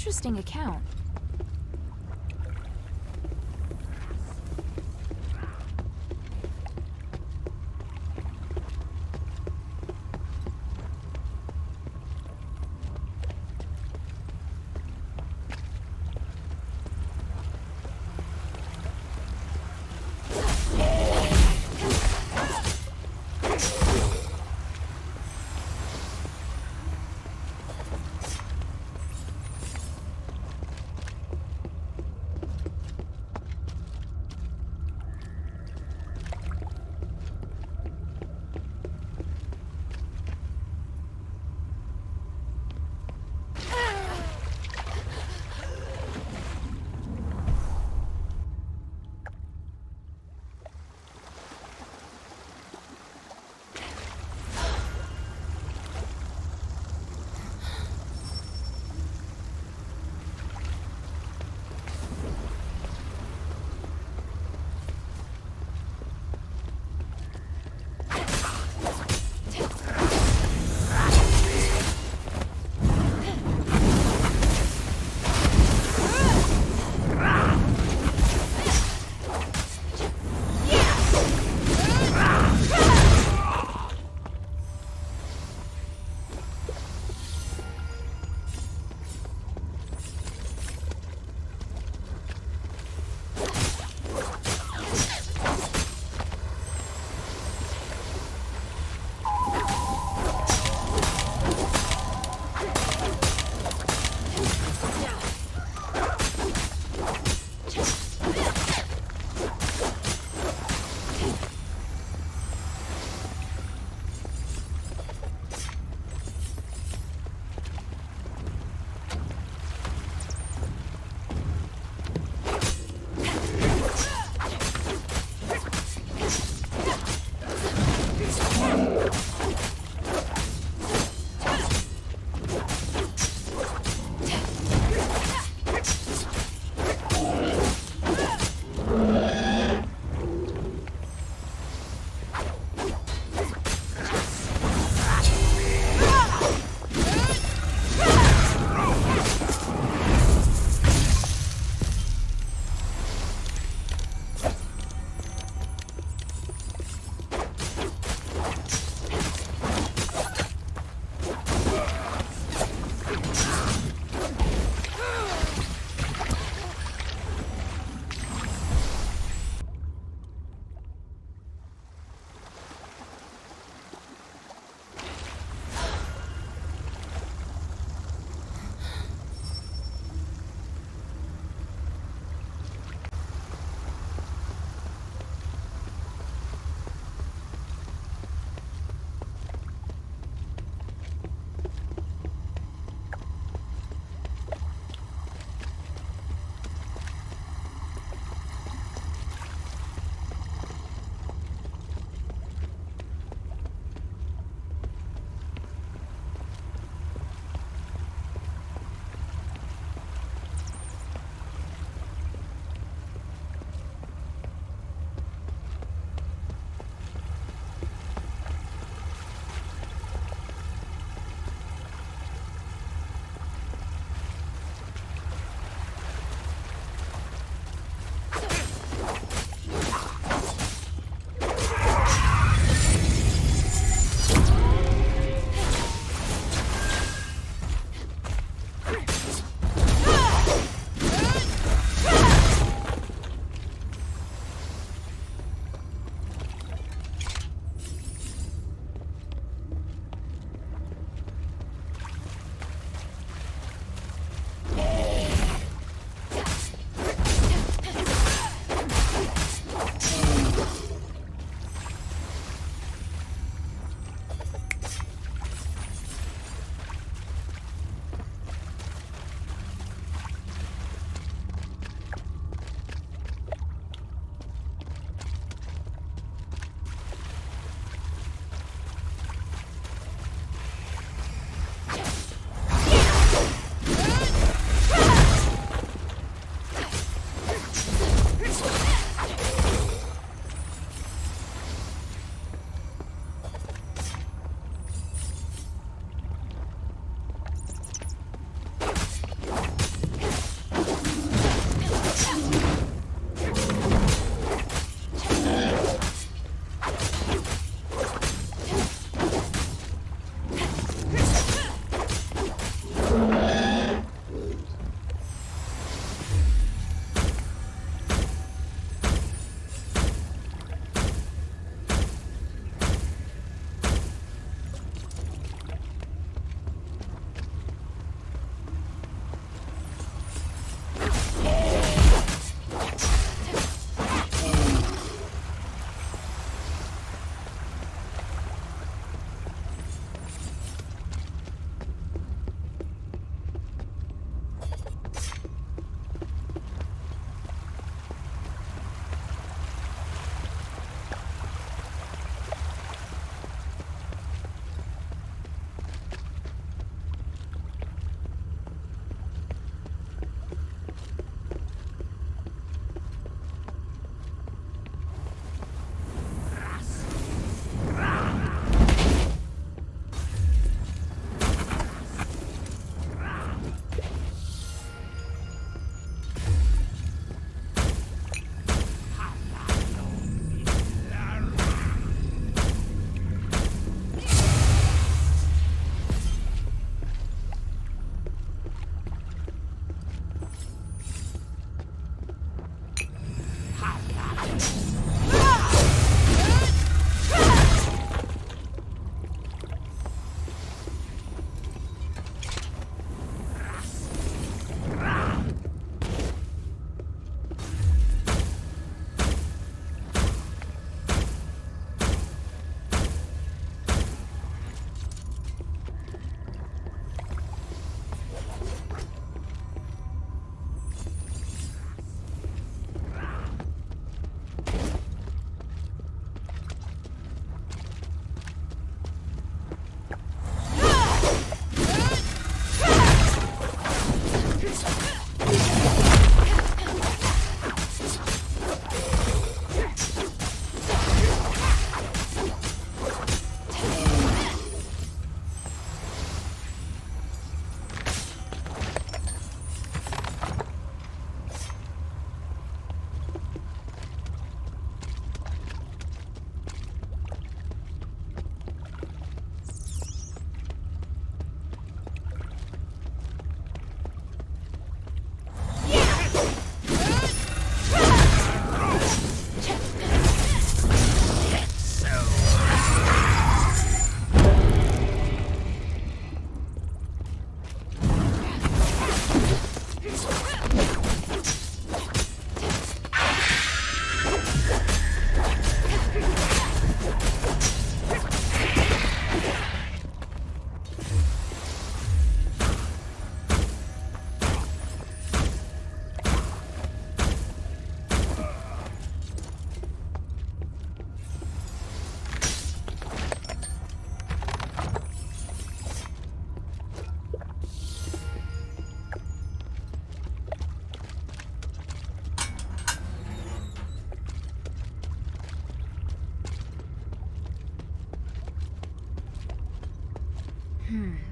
interesting account.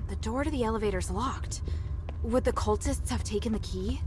The door to the elevator's locked. Would the cultists have taken the key?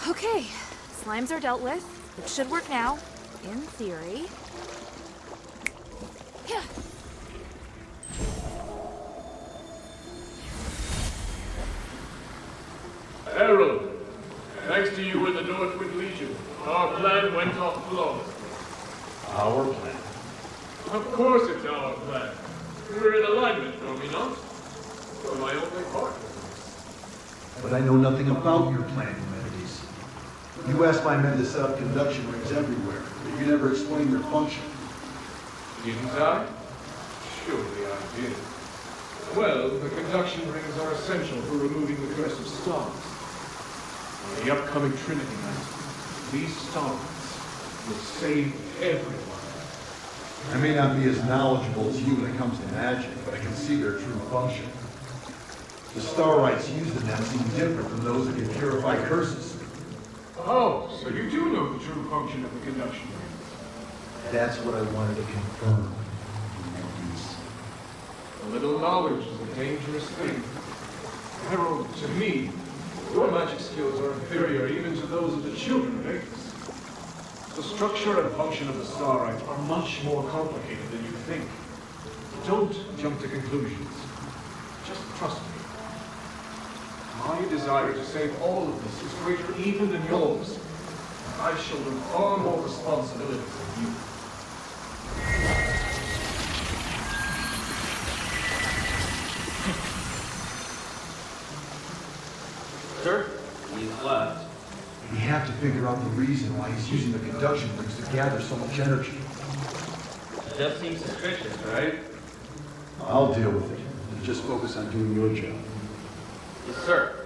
Okay, slimes are dealt with. It should work now, in theory. Herald, thanks to you and the Northwind Legion, our plan went off flawlessly. Our plan? Of course it's our plan. We're in alignment, are we not? You're my only partner. But I know nothing about your plant amenities. You asked my men to set up conduction rings everywhere, but you never explained their function. Didn't I? Surely I did. Well, the conduction rings are essential for removing the curse of stars. On the upcoming Trinity Night, these stars will save everyone. I may not be as knowledgeable as you when it comes to magic, but I can see their true function. The star rites used in them seem different from those that can purify curses. Oh, so you do know the true function of the conduction rings. That's what I wanted to confirm. A little knowledge is a dangerous thing. Harold, to me, your magic skills are inferior even to those of the children of Aethys. The structure and function of the star rites are much more complicated than you think. Don't jump to conclusions. Just trust me. My desire to save all of this is greater even than yours. I shoulder far more responsibility than you. Sir, he's left. We have to figure out the reason why he's using the conduction rings to gather so much energy. That just seems suspicious, right? I'll deal with it. Just focus on doing your job. Yes, sir.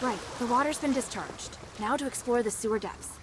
Right, the water's been discharged. Now to explore the sewer depths.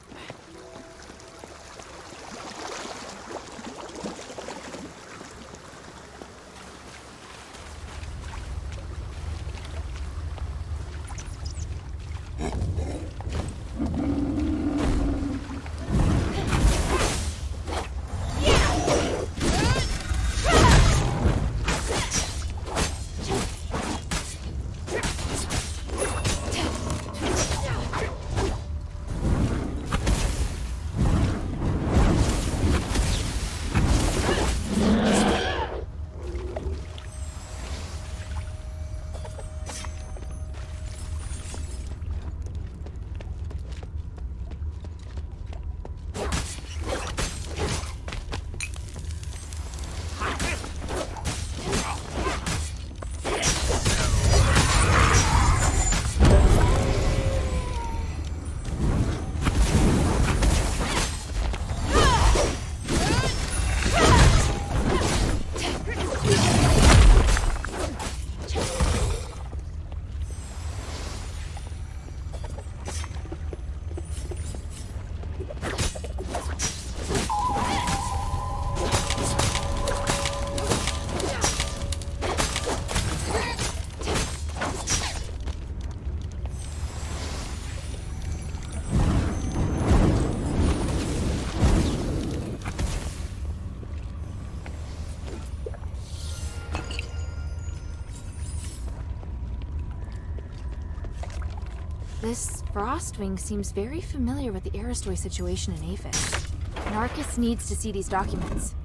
This Frostwing seems very familiar with the Aristoi situation in Aphis. Narcus needs to see these documents.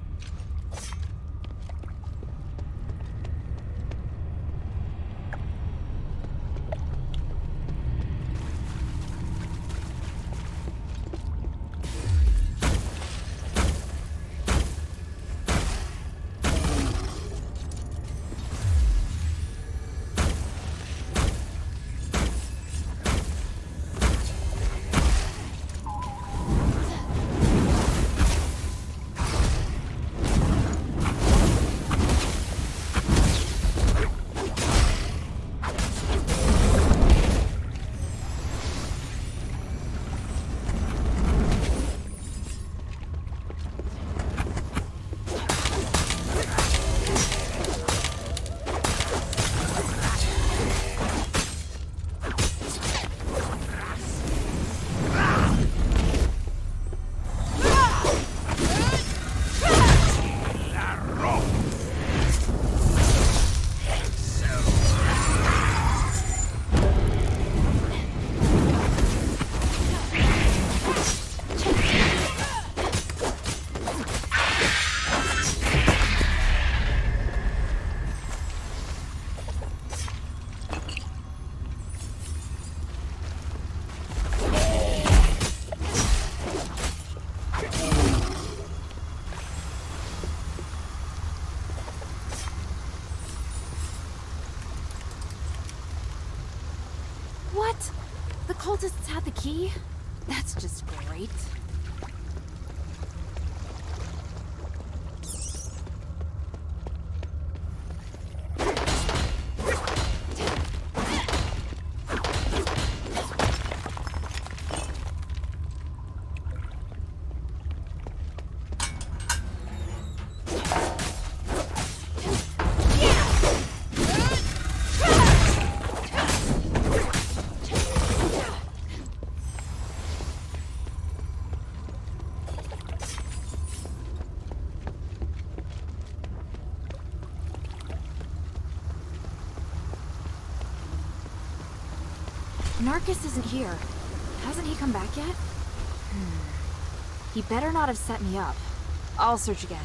cultists had the key? That's just great. Narcus isn't here. Hasn't he come back yet? He better not have set me up. I'll search again.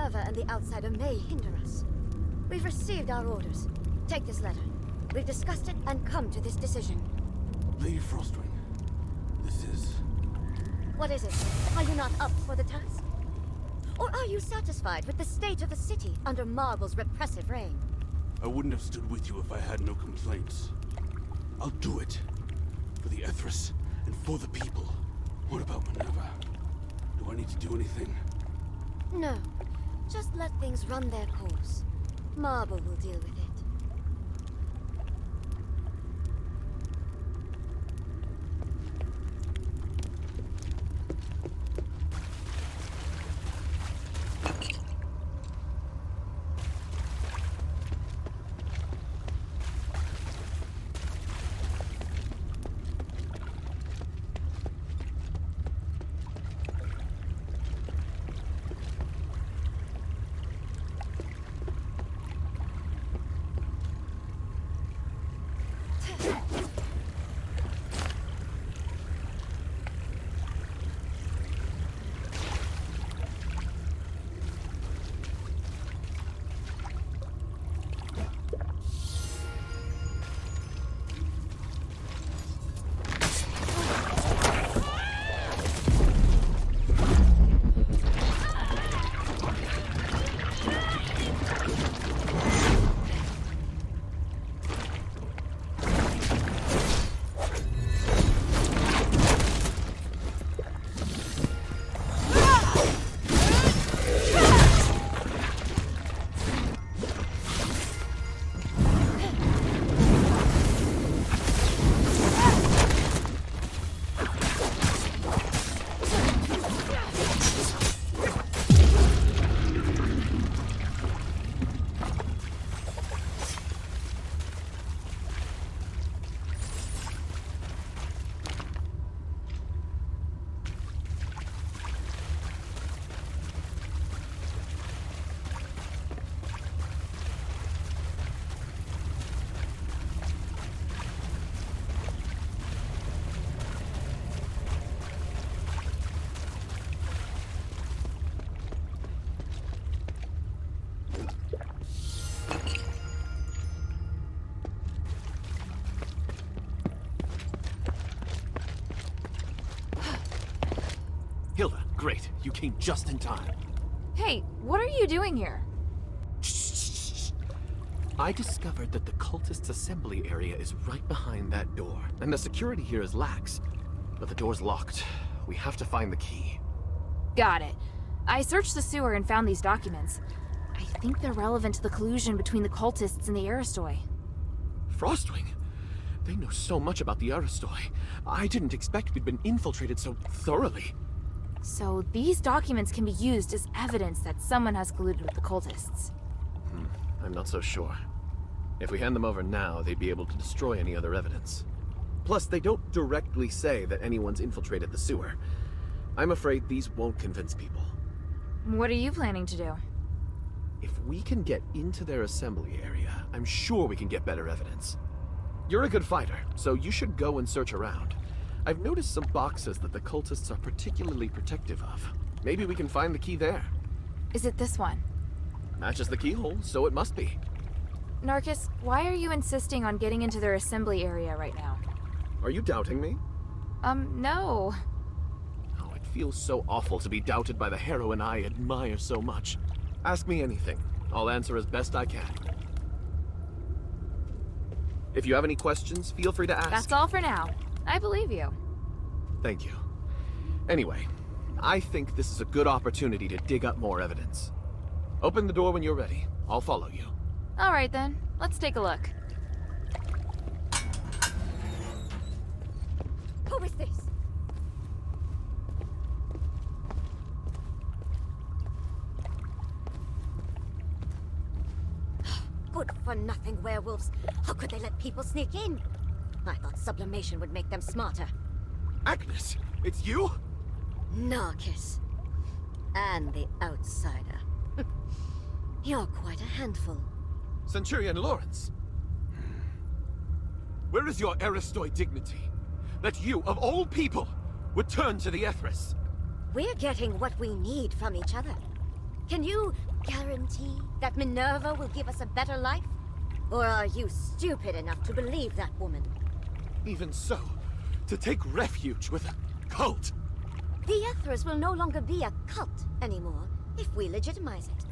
Minerva and the Outsider may hinder us. We've received our orders. Take this letter. We've discussed it and come to this decision. Lady Frostwing, this is... What is it? Are you not up for the task? Or are you satisfied with the state of the city under Marble's repressive reign? I wouldn't have stood with you if I had no complaints. I'll do it. For the Ethris, and for the people. What about Minerva? Do I need to do anything? No. Just let things run their course. Marble will deal with it. Hilda, great. You came just in time. Hey, what are you doing here? I discovered that the cultists' assembly area is right behind that door, and the security here is lax. But the door's locked. We have to find the key. Got it. I searched the sewer and found these documents. I think they're relevant to the collusion between the cultists and the Aristoi. Frostwing? They know so much about the Aristoi. I didn't expect we'd been infiltrated so thoroughly. So these documents can be used as evidence that someone has colluded with the cultists. I'm not so sure. If we hand them over now, they'd be able to destroy any other evidence. Plus, they don't directly say that anyone's infiltrated the sewer. I'm afraid these won't convince people. What are you planning to do? If we can get into their assembly area, I'm sure we can get better evidence. You're a good fighter, so you should go and search around. I've noticed some boxes that the cultists are particularly protective of. Maybe we can find the key there. Is it this one? Matches the keyhole, so it must be. Narcus, why are you insisting on getting into their assembly area right now? Are you doubting me? No. Oh, it feels so awful to be doubted by the heroine I admire so much. Ask me anything. I'll answer as best I can. If you have any questions, feel free to ask. That's all for now. I believe you. Thank you. Anyway, I think this is a good opportunity to dig up more evidence. Open the door when you're ready. I'll follow you. All right then. Let's take a look. Who is this? Good-for-nothing werewolves. How could they let people sneak in? I thought sublimation would make them smarter. Agnes, it's you? Narcus. And the Outsider. You're quite a handful. Centurion Lawrence. Where is your Aristoi dignity? That you, of all people, would turn to the Ethris? We're getting what we need from each other. Can you guarantee that Minerva will give us a better life? Or are you stupid enough to believe that woman? Even so, to take refuge with a cult. The Ethers will no longer be a cult anymore if we legitimize it.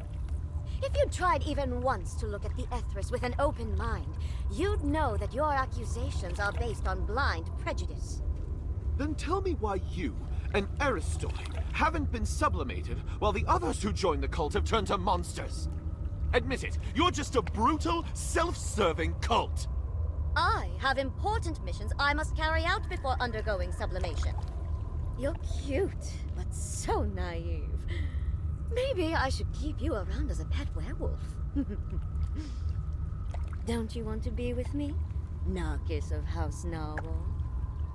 If you tried even once to look at the Ethers with an open mind, you'd know that your accusations are based on blind prejudice. Then tell me why you, an Aristoi, haven't been sublimated while the others who joined the cult have turned to monsters. Admit it, you're just a brutal, self-serving cult. I have important missions I must carry out before undergoing sublimation. You're cute, but so naive. Maybe I should keep you around as a pet werewolf. Don't you want to be with me, Narcus of House Narwhal?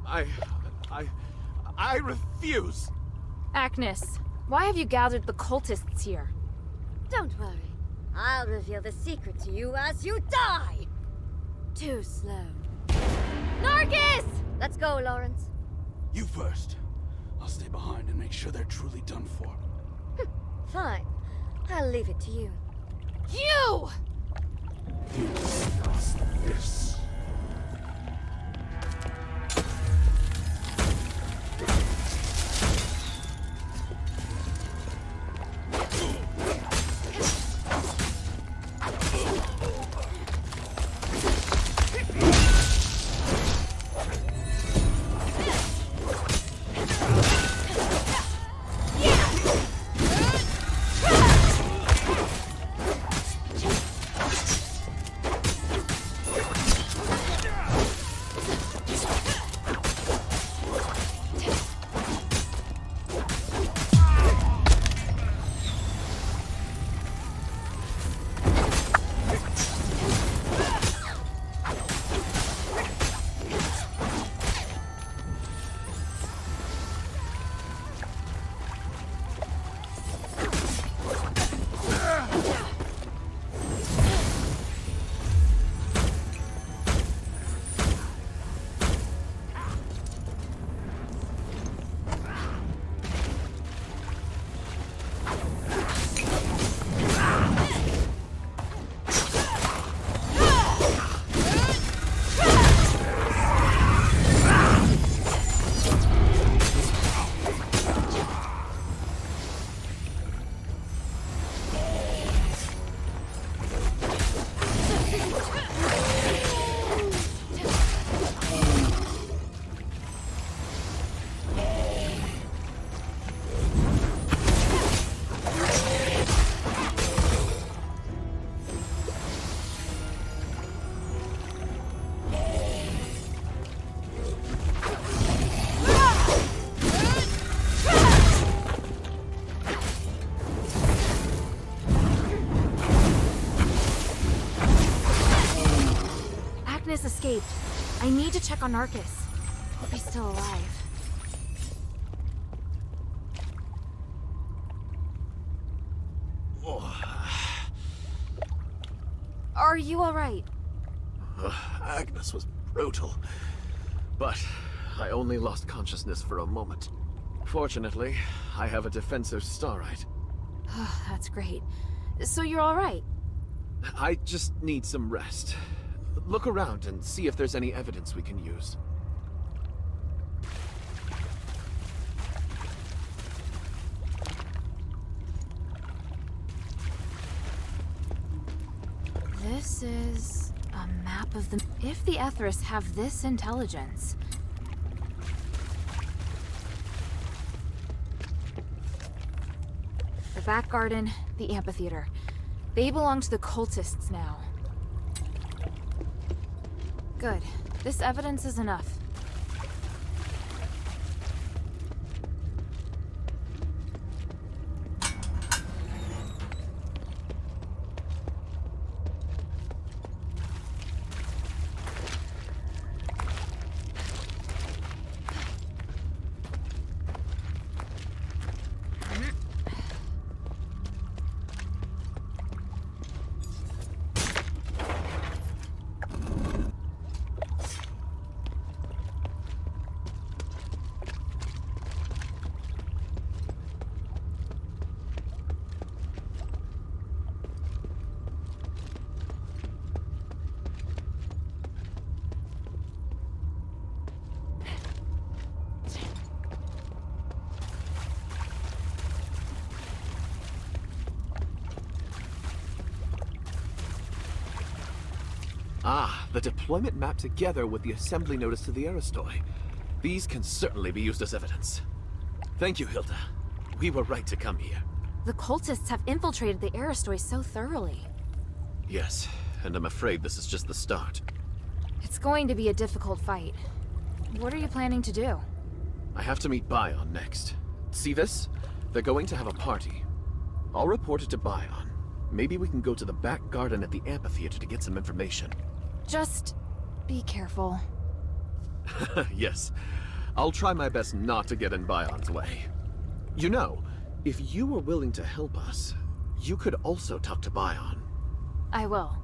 I refuse! Agnes, why have you gathered the cultists here? Don't worry. I'll reveal the secret to you as you die! Too slow. Narcus! Let's go, Lawrence. You first. I'll stay behind and make sure they're truly done for. Fine. I'll leave it to you. You! This. Escaped. I need to check on Narcus. Hope he's still alive. Are you alright? Agnes was brutal. But I only lost consciousness for a moment. Fortunately, I have a defensive starite. That's great. So you're alright? I just need some rest. Look around and see if there's any evidence we can use. This is a map of the... If the Etherists have this intelligence... The back garden, the amphitheater. They belong to the cultists now. Good. This evidence is enough. Ah, the deployment map together with the assembly notice to the Aristoi. These can certainly be used as evidence. Thank you, Hilda. We were right to come here. The cultists have infiltrated the Aristoi so thoroughly. Yes, and I'm afraid this is just the start. It's going to be a difficult fight. What are you planning to do? I have to meet Bion next. See this? They're going to have a party. I'll report it to Bion. Maybe we can go to the back garden at the amphitheater to get some information. Just be careful. Yes. I'll try my best not to get in Bion's way. You know, if you were willing to help us, you could also talk to Bion. I will.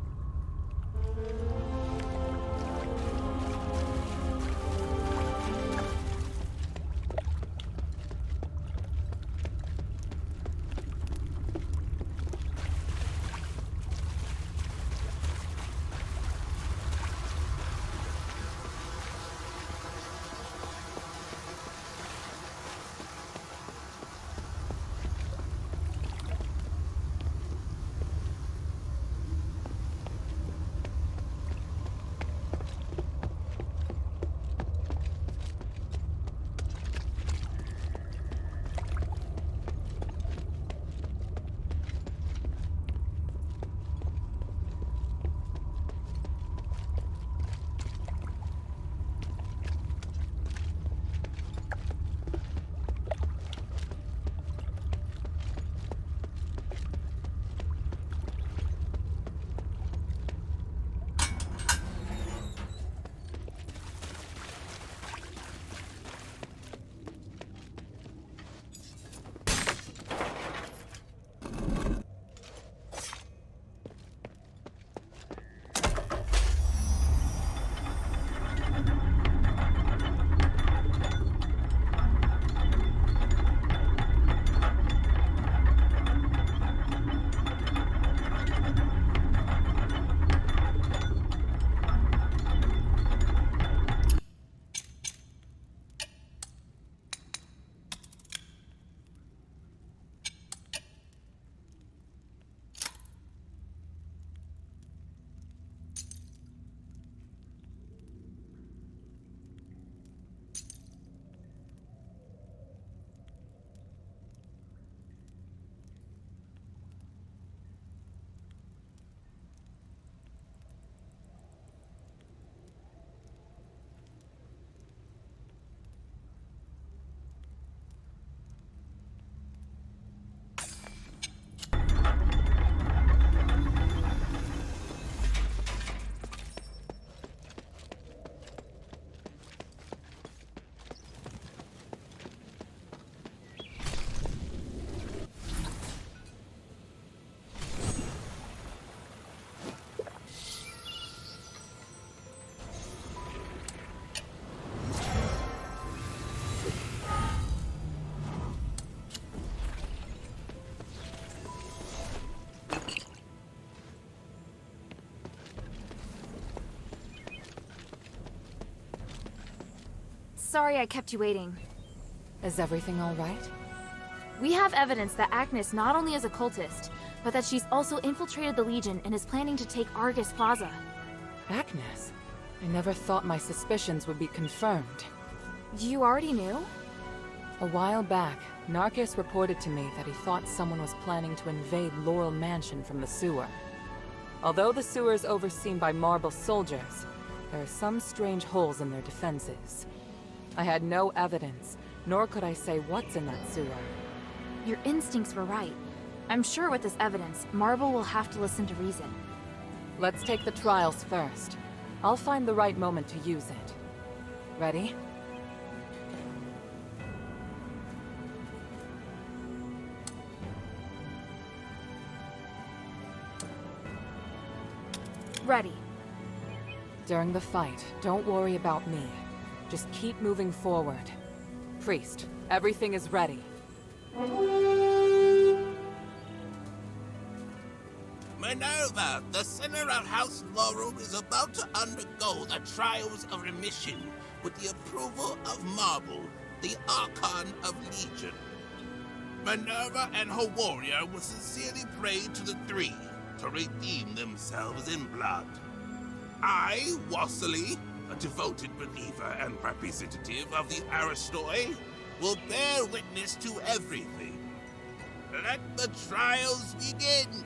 Sorry I kept you waiting. Is everything all right? We have evidence that Agnes not only is a cultist, but that she's also infiltrated the Legion and is planning to take Argus Plaza. Agnes? I never thought my suspicions would be confirmed. You already knew? A while back, Narcus reported to me that he thought someone was planning to invade Laurel Mansion from the sewer. Although the sewer is overseen by Marble soldiers, there are some strange holes in their defenses. I had no evidence, nor could I say what's in that sewer. Your instincts were right. I'm sure with this evidence, Marble will have to listen to reason. Let's take the trials first. I'll find the right moment to use it. Ready? Ready. During the fight, don't worry about me. Just keep moving forward. Priest, everything is ready. Minerva, the sinner of House Laurel is about to undergo the trials of remission with the approval of Marble, the Archon of Legion. Minerva and her warrior will sincerely pray to the three to redeem themselves in blood. I, Wassily, a devoted believer and representative of the Aristoi, will bear witness to everything. Let the trials begin!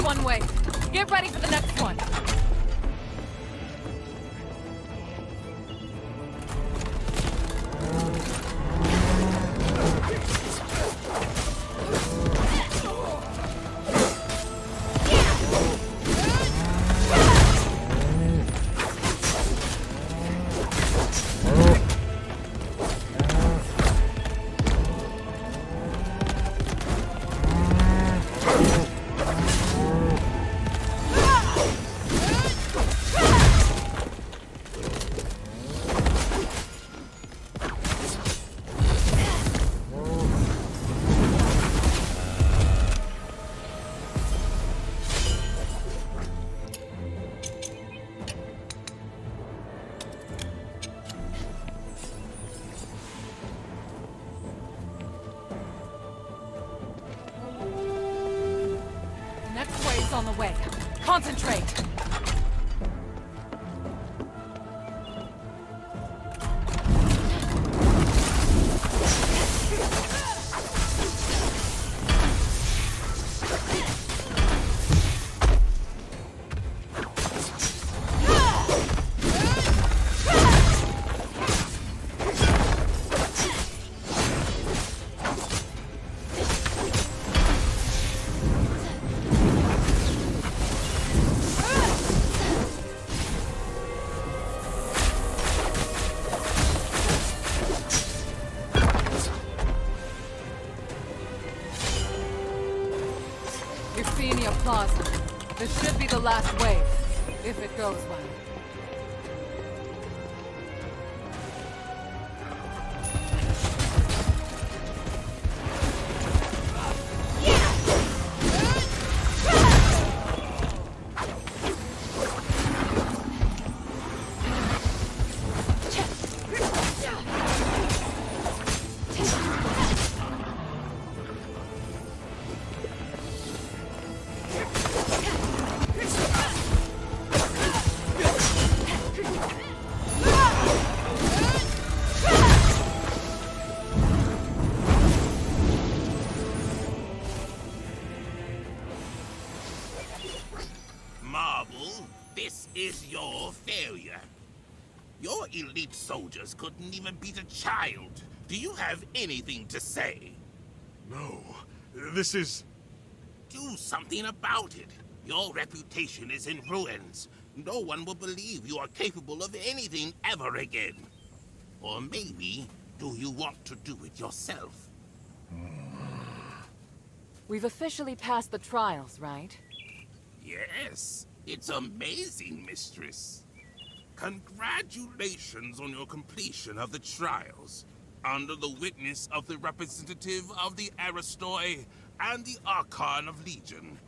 One way. Get ready for the next one. On the way. Concentrate! Plaza. This should be the last wave, if it goes well. This is your failure. Your elite soldiers couldn't even beat a child. Do you have anything to say? No. This is... Do something about it. Your reputation is in ruins. No one will believe you are capable of anything ever again. Or maybe, do you want to do it yourself? We've officially passed the trials, right? Yes. It's amazing, Mistress. Congratulations on your completion of the trials, under the witness of the representative of the Aristoi and the Archon of Legion,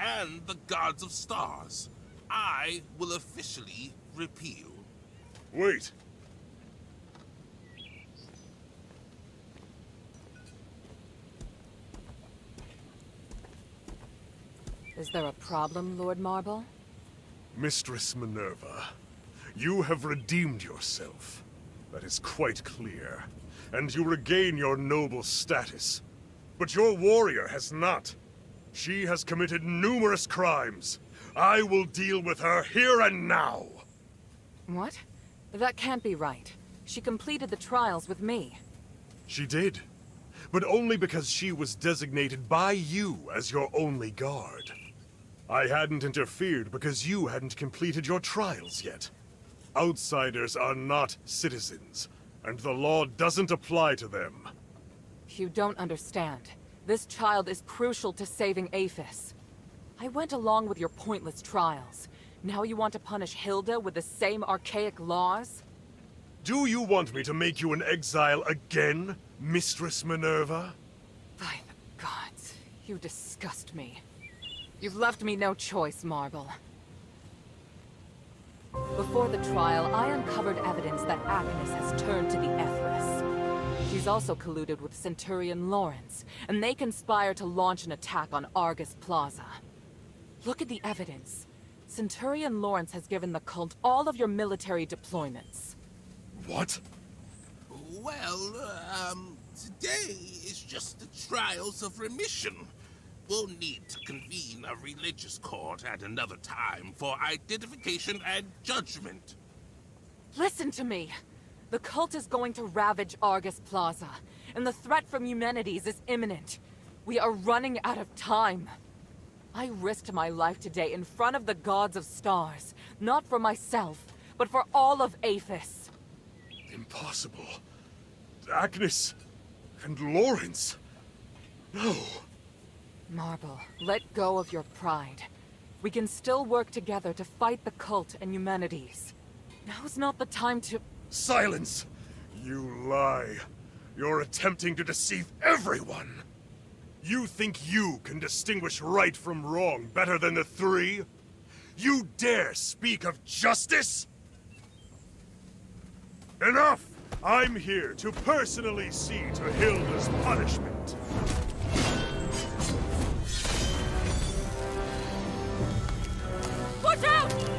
and the Gods of Stars. I will officially repeal. Wait. Is there a problem, Lord Marble? Mistress Minerva, you have redeemed yourself. That is quite clear. And you regain your noble status. But your warrior has not. She has committed numerous crimes. I will deal with her here and now. What? That can't be right. She completed the trials with me. She did. But only because she was designated by you as your only guard. I hadn't interfered because you hadn't completed your trials yet. Outsiders are not citizens, and the law doesn't apply to them. You don't understand. This child is crucial to saving Aphis. I went along with your pointless trials. Now you want to punish Hilda with the same archaic laws? Do you want me to make you an exile again, Mistress Minerva? By the gods, you disgust me. You've left me no choice, Marble. Before the trial, I uncovered evidence that Agnes has turned to the Ethrus. She's also colluded with Centurion Lawrence, and they conspire to launch an attack on Argus Plaza. Look at the evidence. Centurion Lawrence has given the cult all of your military deployments. What? Well, today is just the trials of remission. We'll need to convene a religious court at another time for identification and judgment. Listen to me. The cult is going to ravage Argus Plaza, and the threat from Eumenides is imminent. We are running out of time. I risked my life today in front of the gods of stars, not for myself, but for all of Aphis. Impossible. Agnes and Lawrence. No. Marble, let go of your pride. We can still work together to fight the cult and Eumenides. Now's not the time to— Silence! You lie. You're attempting to deceive everyone. You think you can distinguish right from wrong better than the three? You dare speak of justice? Enough! I'm here to personally see to Hilda's punishment. Watch out!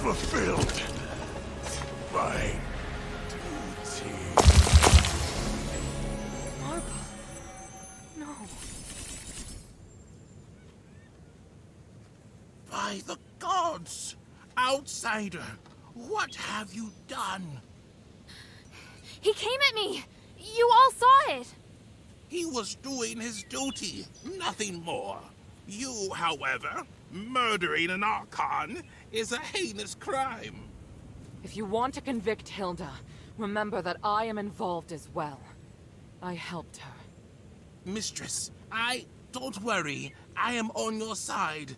fulfilled my duty. Marble. No. By the gods! Outsider, what have you done? He came at me! You all saw it! He was doing his duty, nothing more. You, however, murdering an Archon is a heinous crime. If you want to convict Hilda, remember that I am involved as well. I helped her. Mistress, don't worry. I am on your side.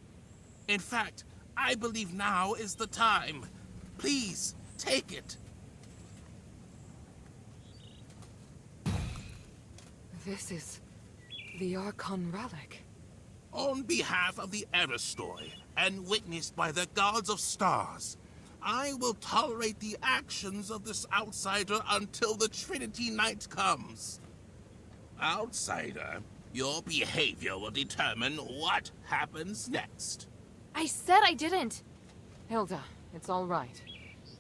In fact, I believe now is the time. Please, take it. This is the Archon relic. On behalf of the Aristoi, and witnessed by the gods of stars, I will tolerate the actions of this outsider until the Trinity Night comes. Outsider, your behavior will determine what happens next. I said I didn't. Hilda, it's all right.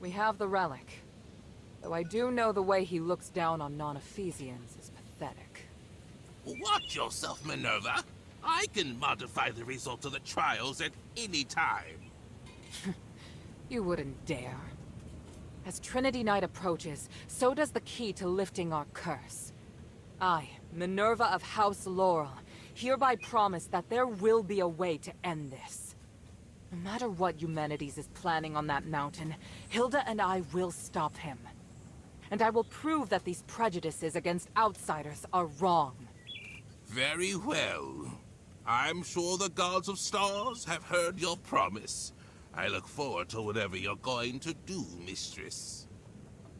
We have the relic. Though I do know the way he looks down on non-Ephesians is pathetic. Watch yourself, Minerva. I can modify the result of the trials at any time. You wouldn't dare. As Trinity Night approaches, so does the key to lifting our curse. I, Minerva of House Laurel, hereby promise that there will be a way to end this. No matter what Eumenides is planning on that mountain, Hilda and I will stop him. And I will prove that these prejudices against outsiders are wrong. Very well. I'm sure the gods of stars have heard your promise. I look forward to whatever you're going to do, mistress.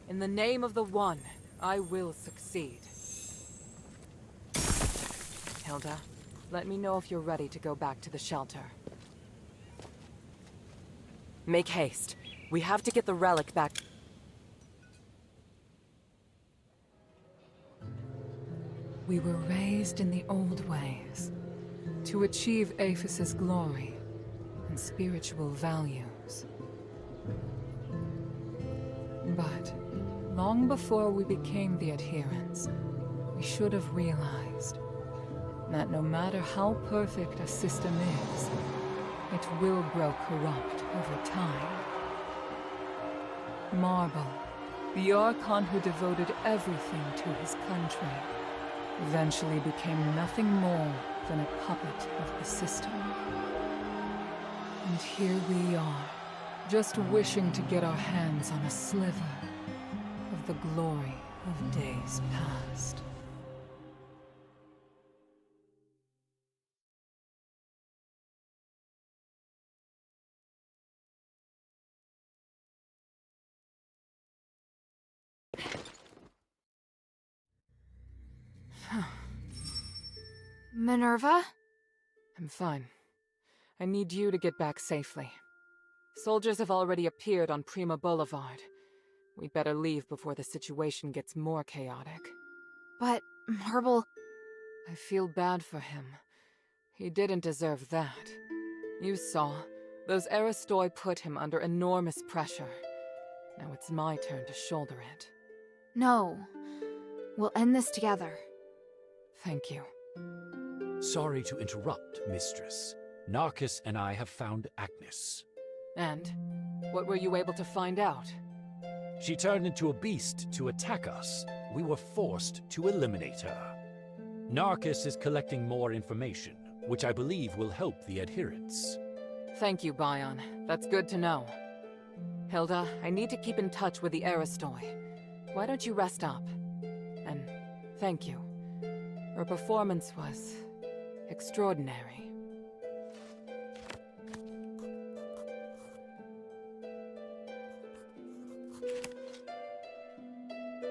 In the name of the One, I will succeed. Hilda, let me know if you're ready to go back to the shelter. Make haste. We have to get the relic back. We were raised in the old ways, to achieve Aphis' glory and spiritual values. But long before we became the adherents, we should have realized that no matter how perfect a system is, it will grow corrupt over time. Marble, the Archon who devoted everything to his country, eventually became nothing more than a puppet of the system. And here we are, just wishing to get our hands on a sliver of the glory of days past. Minerva? I'm fine. I need you to get back safely. Soldiers have already appeared on Prima Boulevard. We'd better leave before the situation gets more chaotic. But, Marble... I feel bad for him. He didn't deserve that. You saw. Those Aristoi put him under enormous pressure. Now it's my turn to shoulder it. No. We'll end this together. Thank you. Sorry to interrupt, Mistress. Narcus and I have found Agnes. And? What were you able to find out? She turned into a beast to attack us. We were forced to eliminate her. Narcus is collecting more information, which I believe will help the adherents. Thank you, Bion. That's good to know. Hilda, I need to keep in touch with the Aristoi. Why don't you rest up? And thank you. Her performance was extraordinary.